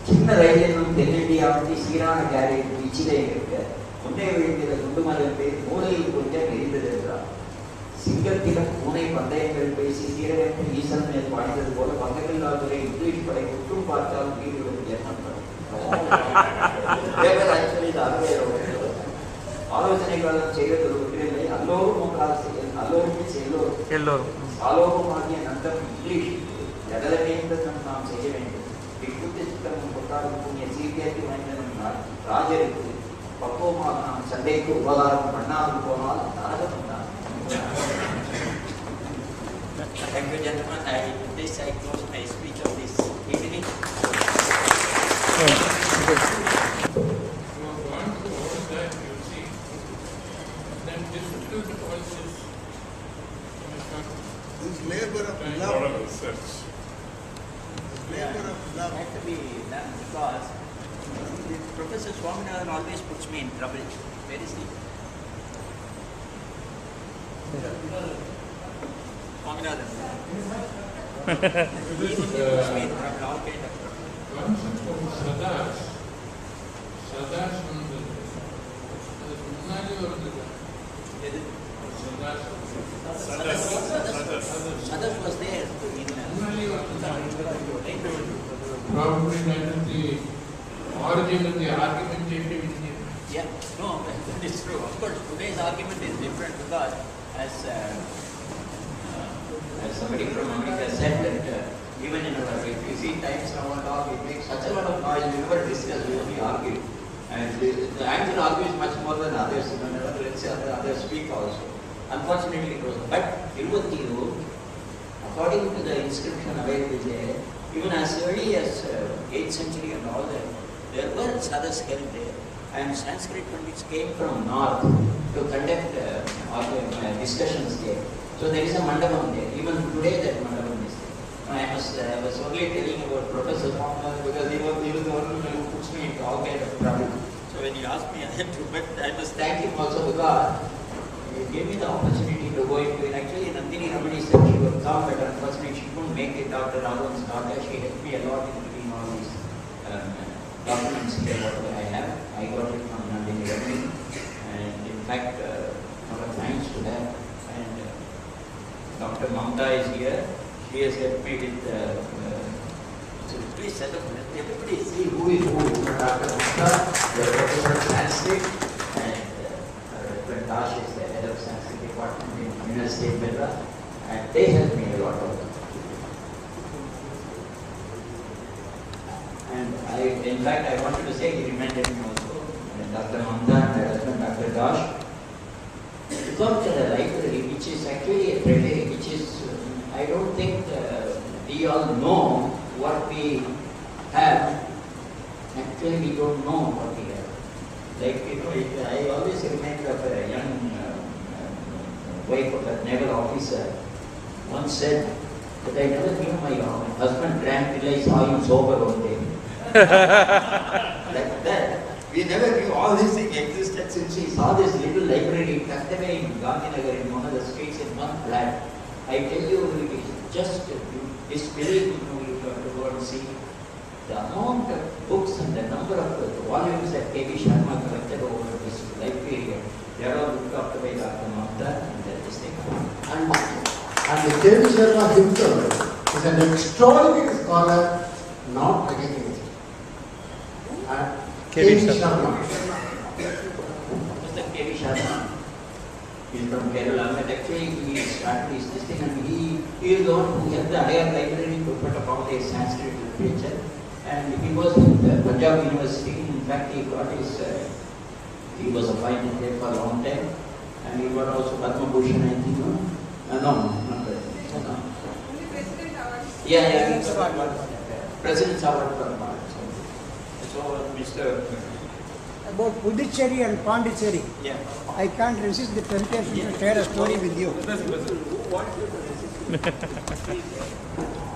சின்ன ரயிலும் தென்னிந்தியாவுக்கு சீரான கேரேஜ் இச்சிலே இருக்க முன்னே விழுந்திர குண்டுமலர் பேர் மூலையில் கொஞ்சம் எரிந்தது என்றார். சிங்கத்திடம் பூனை பந்தயங்கள் பேசி சீரகத்தை ஈசன் மேல் பாய்ந்தது போல பங்கமில்லாதுரை இங்கிலீஷ் படை குற்றம் பார்த்தால் வீடுகளும் ஏற்படும். ஆலோசனைகளும் செய்வது ஒன்றில்லை. அல்லோரும் எல்லோரும் ஆலோகமாகிய நந்தம் இங்கிலீஷ் எதலமேந்தம் நாம் செய்ய வேண்டும். விக்குத்தி சித்திரமும் கொண்டாடும் புண்ணிய சீர்கேட்டு வாய்ந்தனால் ராஜருக்கு பக்குவமாக நாம் சண்டைக்கு உபகாரம் பண்ணாமல் போனால் நரகம் தான். Thank you, gentlemen. I close my speech of this evening.
This labor of love. Labor of love
Had to be done because Professor Swaminathan always puts me in trouble. Where is he?
Sadash வந்து அதுக்கு முன்னாடி வருது
Others was there.
Probably that is the origin of the argumentative engineering.
Yeah, no, that is true. Of course, today's argument is different because as somebody from America said that even in our refugee times now and all, we make such a lot of noise, we never discuss, we only argue. And the actual argues much more than others, you know, never let's say others speak also. Unfortunately, it was. But Tiruvatiru, according to the inscription available there, even as early as 8th century and all that, there were sadhas held there. And Sanskrit pundits came from north to conduct all the discussions there. So there is a mandapam there. Even today that mandapam is there. I was only telling about Professor Faulkner because he was the one who puts me into all kind of trouble. So when he asked me, I had to, but I must thank him also because he gave me the opportunity to go into it. Actually, Nandini Ramani said she would come, but unfortunately she couldn't make it. Dr. Raghuvan's daughter, she helped me a lot in reading all these documents here, whatever I have. I got it from Nandini Ramani. And in fact, our thanks to that. And Dr. Mamta is here. She has helped me with so please set up, everybody see who is who. Dr. Mamta, the professor of Sanskrit, and Dr. Dash is the head of Sanskrit department in University of Madras, and they helped me a lot of them. And in fact, I wanted to say, he reminded me also, Dr. Mamta and her husband, Dr. Dash, we got a library which is actually a treasury, which is, I don't think we all know what we have. Actually, we don't know what we have. Like, you know, I always remind of a young wife of a naval officer once said that I never knew my husband drank till I saw him sober one day. Like that. We never knew all these things existed since we saw this little library tucked away in Gandhinagar in one of the streets in one flat. I tell you, it is just disbelief, you know, you have to go and see the amount of books and the number of volumes that K.V. Sharma collected over this life period. They are all looked after by Dr. Mamta and this thing.
And K.V. Sharma himself is an extraordinary scholar, not recognized. K.V. Sharma.
Mr. K.V. Sharma is from Kerala, but actually he started his this thing and he is the one who helped the higher library to put up all the Sanskrit literature. And he was in Punjab University. In fact, he got his, he was appointed there for a long time. And he got also Padma Bhushan, I think. No, not that. No. Yeah, he got President's Award for Art. So, Mr.
About Puducherry and Pondicherry,
Yeah.
I can't resist the temptation to share a story with you.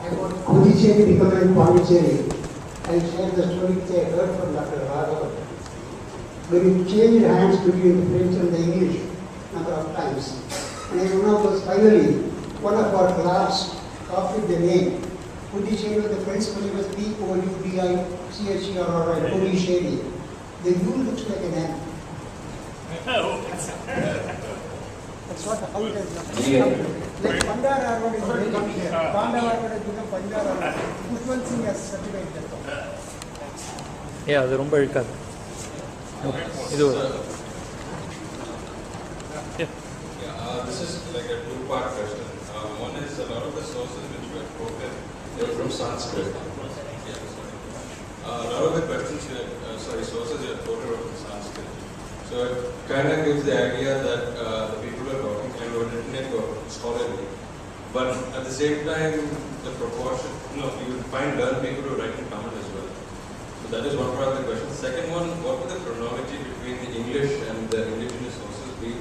About Puducherry becoming Pondicherry, I share the story which I heard from Dr. Raghavan. When it changed hands between the French and the English number of times. And I remember finally, one of our class copied the name. Puducherry, the French spelling was P-O-U-D-I-C-H-E-R-R-I, Puducherry. The U looks like an M.
That's what how it has
Yeah.
like Pandara Road is very big here. Pandara Road has become Pandara Road. Pushpal Singh has certified that.
அது ரொம்ப இழுக்காது இது ஒரு
This is like a two-part question. One is a lot of the sources which were quoted, they were from Sanskrit. A lot of the questions, sources you have quoted were from Sanskrit. So it kind of gives the idea that the people who are talking and were written it were scholarly. But at the same time, the proportion, you will find learned people who write in Tamil as well. So that is one part of the question. Second one, what would the chronology between the English and the indigenous sources be?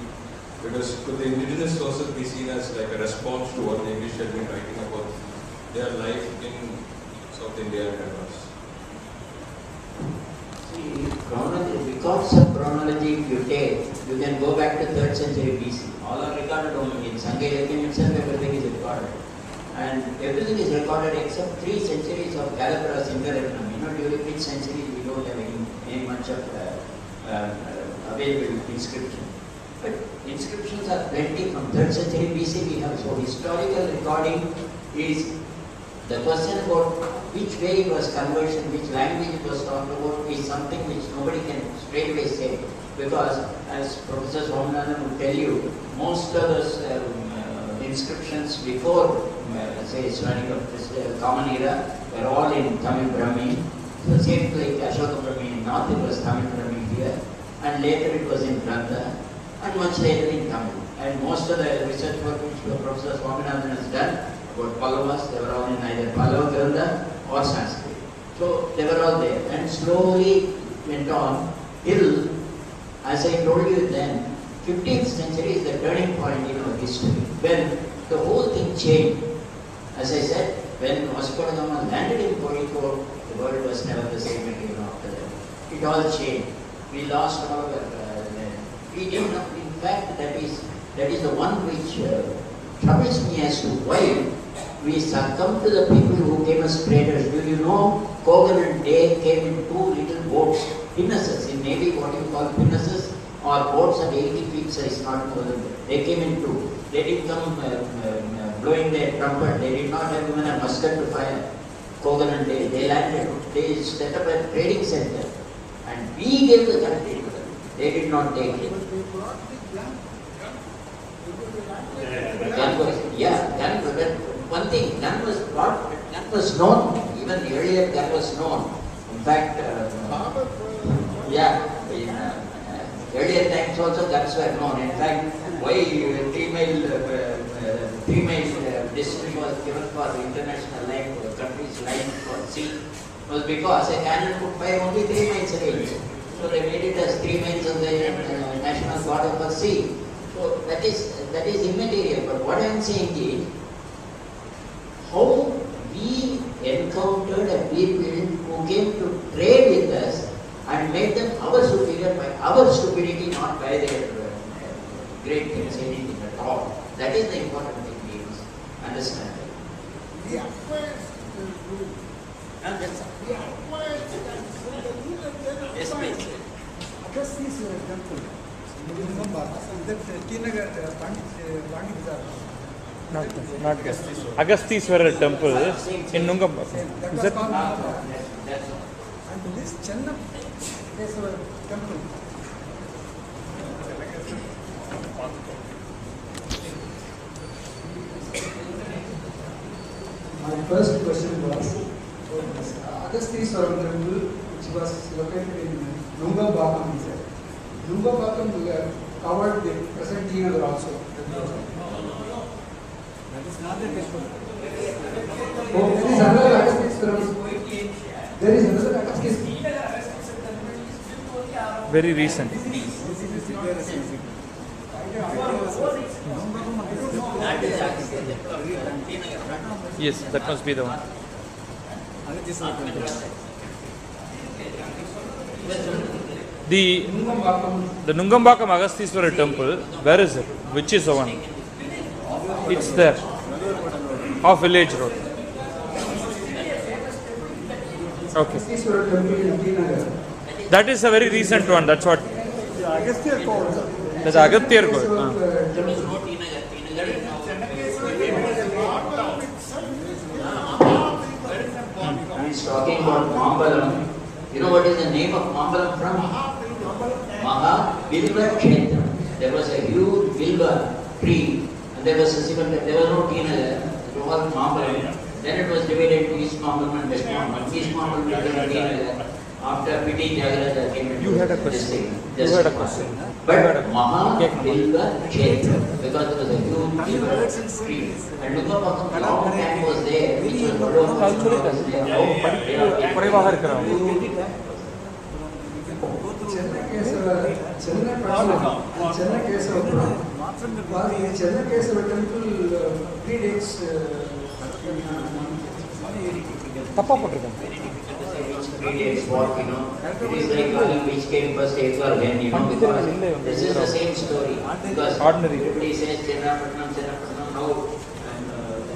Because could the indigenous sources be seen as like a response to what the English had been writing about their life in South India and Madras?
See, chronology, because of chronology, chronology if you take, you can go back to 3rd century BC. All are recorded only. In Sangha Ilakyam itself, everything is recorded. And everything is recorded except 3 centuries of Calabra's Interregnum. During which century we don't have any much of available inscription. But inscriptions are plenty from 3rd century BC we have. So historical recording is the question about which way it was conversion, which language it was talked about is something which nobody can straight away say. Because as Professor Swaminathan will tell you, most of those inscriptions before, say, starting of this common era, were all in Tamil Brahmi. So same like Ashoka Brahmi in north, it was Tamil Brahmi here. And later it was in Grantha. And much later in Tamil. And most of the research work which Professor Swaminathan has done about Pallavas, they were all in either Pallava Grantha or Sanskrit. So they were all there. And slowly went on till, as I told you then, 15th century is the turning point in our history, when the whole thing changed. As I said, when Vasco da Gama landed in Kozhikode, the world was never the same again after that. It all changed. We lost all of we didn't know. In fact, that is the one which troubles me as to why we succumbed to the people who came as traders. Do you know, Kogan and Day came in 2 little boats, pinnaces, in Navy what you call pinnaces, or boats of 80 feet size, not more than that. They came in 2. They didn't come blowing their trumpet. They did not have even a musket to fire. Kogan and Day, they landed. They set up a trading center. And we gave the country to them. They did not take it. Gun was, one thing, gun was brought, gun was known. Even earlier, gun was known. In fact, earlier times also guns were known. In fact, why 3-mile distance was given for international line, for countries' line for sea, was because a cannon could fire only 3 miles range. So they made it as 3 miles on the national border for sea. So that is immaterial. But what I am saying is, how we encountered a people who came to trade with us and made them our superior by our stupidity, not by their great things, anything at all. That is the important thing we must understand.
We acquired
Yes, please.
Agasthi's temple. That Tinagar Pandi Bazaar.
Not Agasthiswara temple in Nungambakam. Is that?
And this Chennam temple.
My first question was Agasthiswaram temple, which was located in Nungambakam. Nungambakam covered the present Tinagar also.
That is not the temple.
Oh, there is another Agasthiswaram. There is another Agasthiswaram.
Very recent. Yes, that must be the one. The Nungambakam Agasthiswara temple, where is it? Which is the one? It's there, off Village Road. Okay.
Agasthiswara temple in Tinagar.
That is a very recent one. That's what.
Agastya code.
That's Agatyar code.
He's talking about Mambalam. You know what is the name of Mambalam from? Maha Bilva Kshetra. There was a huge Bilva tree, and there was a there was no Tinagar. It was Mambalam. Then it was divided into East Mambalam and West Mambalam. East Mambalam became Tinagar. After Piti Jagaraja came into
You had a question.
You had a question. But Maha Bilva Kshetra, because there was a huge Bilva tree. And Nungambakam long time was there, which was
Chennakeswara temple predates
தப்பா போட்டிருக்கேன்.
It's what, you know, it is like calling which came first, egg or hen, you know, because this is the same story. Because
Ordinary.
everybody says Chennapatnam, now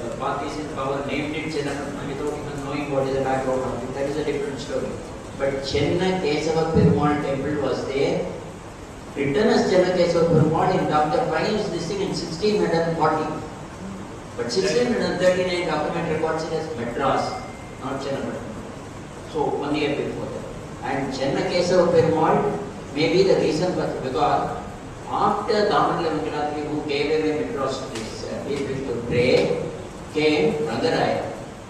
the parties in power named it Chennapatnam without even knowing what is the background of it. That is a different story. But Chenna Kesava Perumal temple was there, written as Chenna Kesava Perumal in Dr. Payne's listing in 1640. But 1639 document records it as Madras, not Chennapatnam. So 1 year before that. And Chenna Kesava Perumal may be the reason for, because after Damanla Venkatadri, who gave away Madras to this people to pray, came Rangaraya,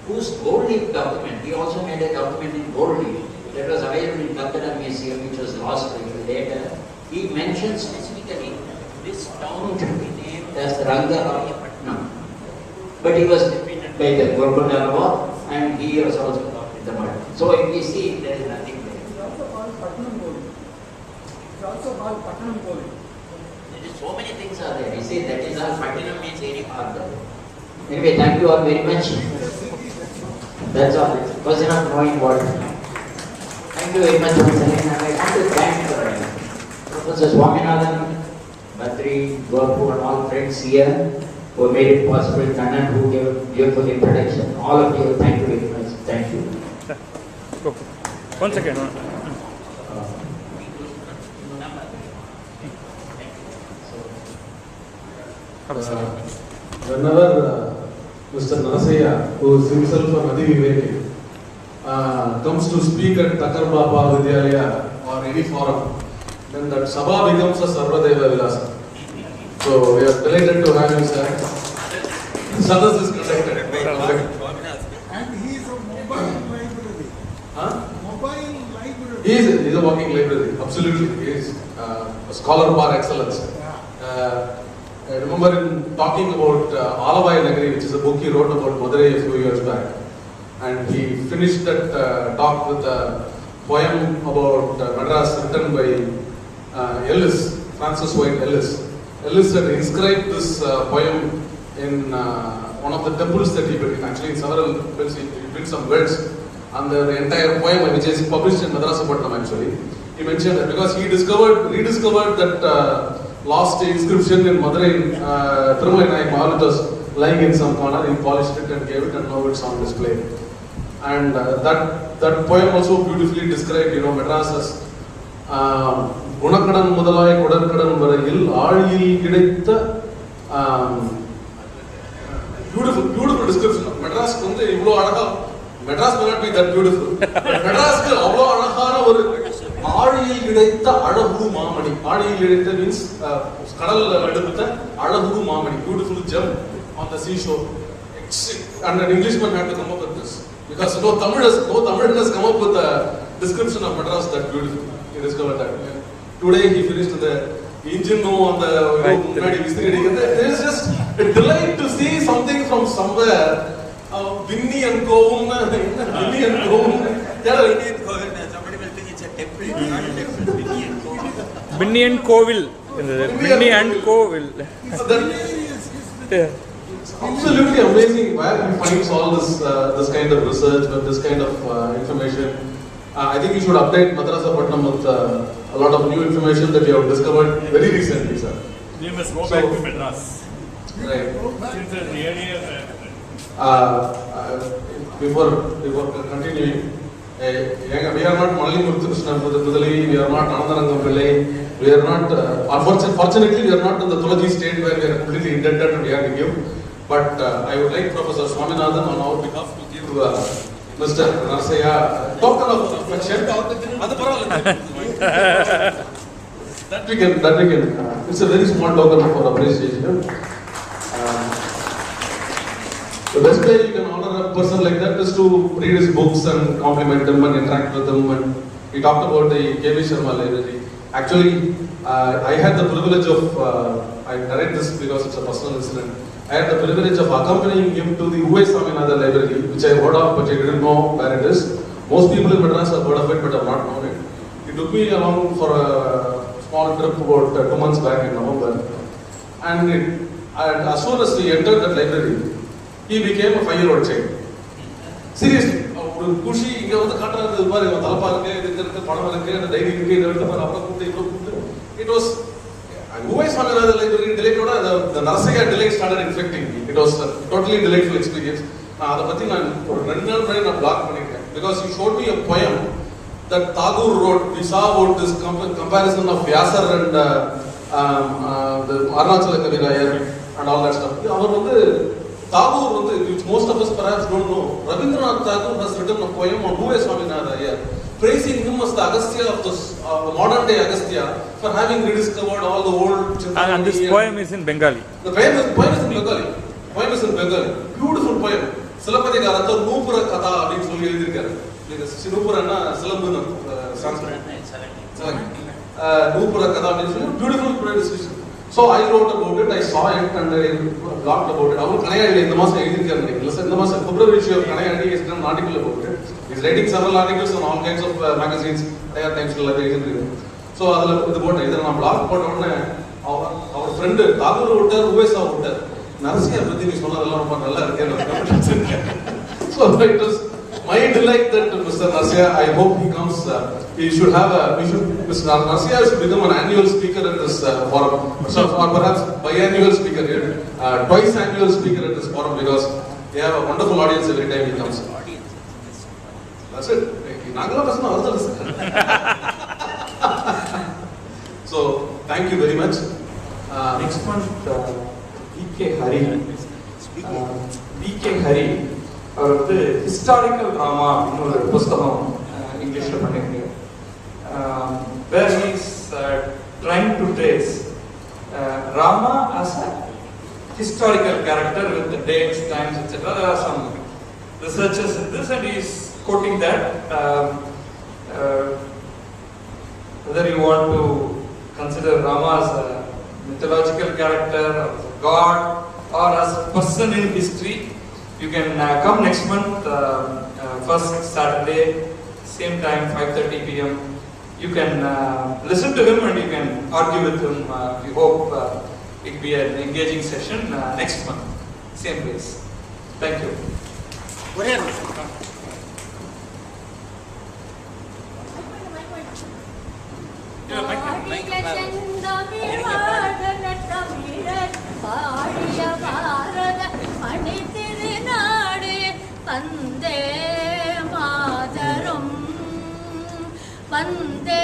whose gold leaf document, he also made a document in gold leaf that was available in Calcutta Museum, which was lost later. He mentions specifically this town should be named as Rangarayapatnam. But he was defeated by the Gorgondarava, and he was also in the mud. So if we see, there is nothing there.
It's also called Patnam Gold. It's also called Patnam Gold.
There is so many things are there. You see, that is all Patnam means any part of it. Anyway, thank you all very much. That's all. It was enough knowing what. Thank you very much once again. And I want to thank Professor Swaminathan, Badri, Gopur, and all friends here who made it possible. Kannan, who gave a beautiful introduction. All of you, thank you very much. Thank you.
Go. 1 second.
Whenever Mr. Narasaya, who is himself an Adi Viveki, comes to speak at Takar Baba Vidyalaya or any forum, then that Sabha becomes a Sarvadeva Vilasa. So we are delighted to have you, sir. Sadas is conducted.
And he is a mobile library.
Huh?
Mobile library.
He is a walking library, absolutely. He is a scholar par excellence. I remember in talking about Alavai Nagari, which is a book he wrote about Madurai a few years back. And he finished that talk with a poem about Madras written by Ellis, Francis White Ellis. Ellis had inscribed this poem in one of the temples that he built. Actually, in several temples, he built some words. And the entire poem, which is published in Madrasapatnam actually, he mentioned that because he rediscovered that lost inscription in Madurai, Thirumalai Nayak Mahaluthas lying in some corner. He polished it and gave it, and now it's on display. And that poem also beautifully described, you know, Madras as Gunakadan Mudalai Kodarkadan Varayil Aadiyil Kidaitha. Beautiful description of Madras. Madras may not be that beautiful. Madras is avlo alagana oru aadiyil kidaitha alagu maamani. Aadiyil kidaitha means kadal edutha alagu maamani, beautiful gem on the seashore. And an Englishman had to come up with this because no Tamil has come up with a description of Madras that beautiful. He discovered that. Today he finished the engine on the there is just a delight to see something from somewhere. Vinny and Govum.
Somebody will think it's a temple, not a temple.
Binni and Kovil. Binni and Kovil.
Absolutely amazing where he finds all this kind of research and this kind of information. I think you should update Madrasapatnam with a lot of new information that you have discovered very recently, sir.
You must go back to Madras.
Right.
Since the earlier.
Before continuing, we are not Malli Murthy Krishna Pudali, we are not Anandarangam Pillai, we are not, unfortunately we are not in the Tulaji state where we are completely indebted and we have to give. But I would like Professor Swaminathan on our behalf to give Mr. Narasaya token of affection. That we can, it's a very small token for appreciation. The best way you can honor a person like that is to read his books and compliment him and interact with him. And he talked about the K.V. Sharma library. Actually, I had the privilege of, I narrate this because it's a personal incident. I had the privilege of accompanying him to the U.S. Swaminathan library, which I heard of, but I didn't know where it is. Most people in Madras have heard of it, but have not known it. He took me along for a small trip about 2 months back in November. And as soon as we entered that library, he became a 5-year-old child. Seriously ஒரு குஷி இங்க வந்து காட்டுறது பாரு தலப்பா இருக்கு இதுக்கு இருக்கு பணம் இருக்கு அந்த டைரி இருக்கு இதை எடுத்து பாரு அப்புறம் கூப்பிட்டு இவ்வளோ கூப்பிட்டு it was Uvai Swaminathan library delayed the Narasaya delay started infecting me. It was a totally delightful experience. அதை பத்தி நான் ஒரு 2 நாள் முன்னாடி நான் பிளாக் பண்ணிருக்கேன் because you showed me a poem that Tagore wrote. We saw about this comparison of Vyasar and the Arunachala Kavirayar and all that stuff. அவர் வந்து Tagore வந்து, which most of us perhaps don't know, Rabindranath Tagore has written a poem on Uvai Swaminathan Iyer, praising him as the Agastya of the modern day Agastya for having rediscovered all the old.
And this poem is in Bengali.
The poem is in Bengali. Poem is in Bengali. Beautiful poem. Silapadikaratha Nupura Katha அப்படின்னு சொல்லி எழுதியிருக்காரு. Sinupurana Silambuna Sanskrit. Nupura Katha அப்படின்னு சொல்லி beautiful description. So I wrote about it, I saw it and I blogged about it. அவர் கணையாடி இந்த மாசம் எழுதியிருக்காரு. இந்த மாசம் February issue of கணையாடி is an article about it. He's writing several articles on all kinds of magazines, Tiger Times ல எழுதிருக்கு. So அதுல இது போட்டேன். இத நான் blog போட்ட உடனே அவர் friend தாகூர் விட்டார், உவேசா விட்டார். நரசியா பத்தி நீ சொன்னதெல்லாம் ரொம்ப நல்லா இருக்கு. So it was my delight that Mr. Narsiya, I hope he comes. Mr. Narsiya should become an annual speaker at this forum, or perhaps biannual speaker here, twice annual speaker at this forum because they have a wonderful audience every time he comes. That's it. Nagala person avardal. So thank you very much.
Next month, B.K. Hari. B.K. Hari. அவர் வந்து historical drama அப்படின்னு ஒரு புஸ்தகம் இங்கிலீஷில் பண்ணியிருக்காரு. Where he is trying to trace Rama as a historical character with the dates, times, etc. There are some researchers in this, and he is quoting that. Whether you want to consider Rama as a mythological character, as a god, or as a person in history, you can come next month, first Saturday, same time, 5:30 p.m. You can listen to him and you can argue with him. We hope it will be an engaging session next month, same place. Thank you.
Vande Mataram, Vande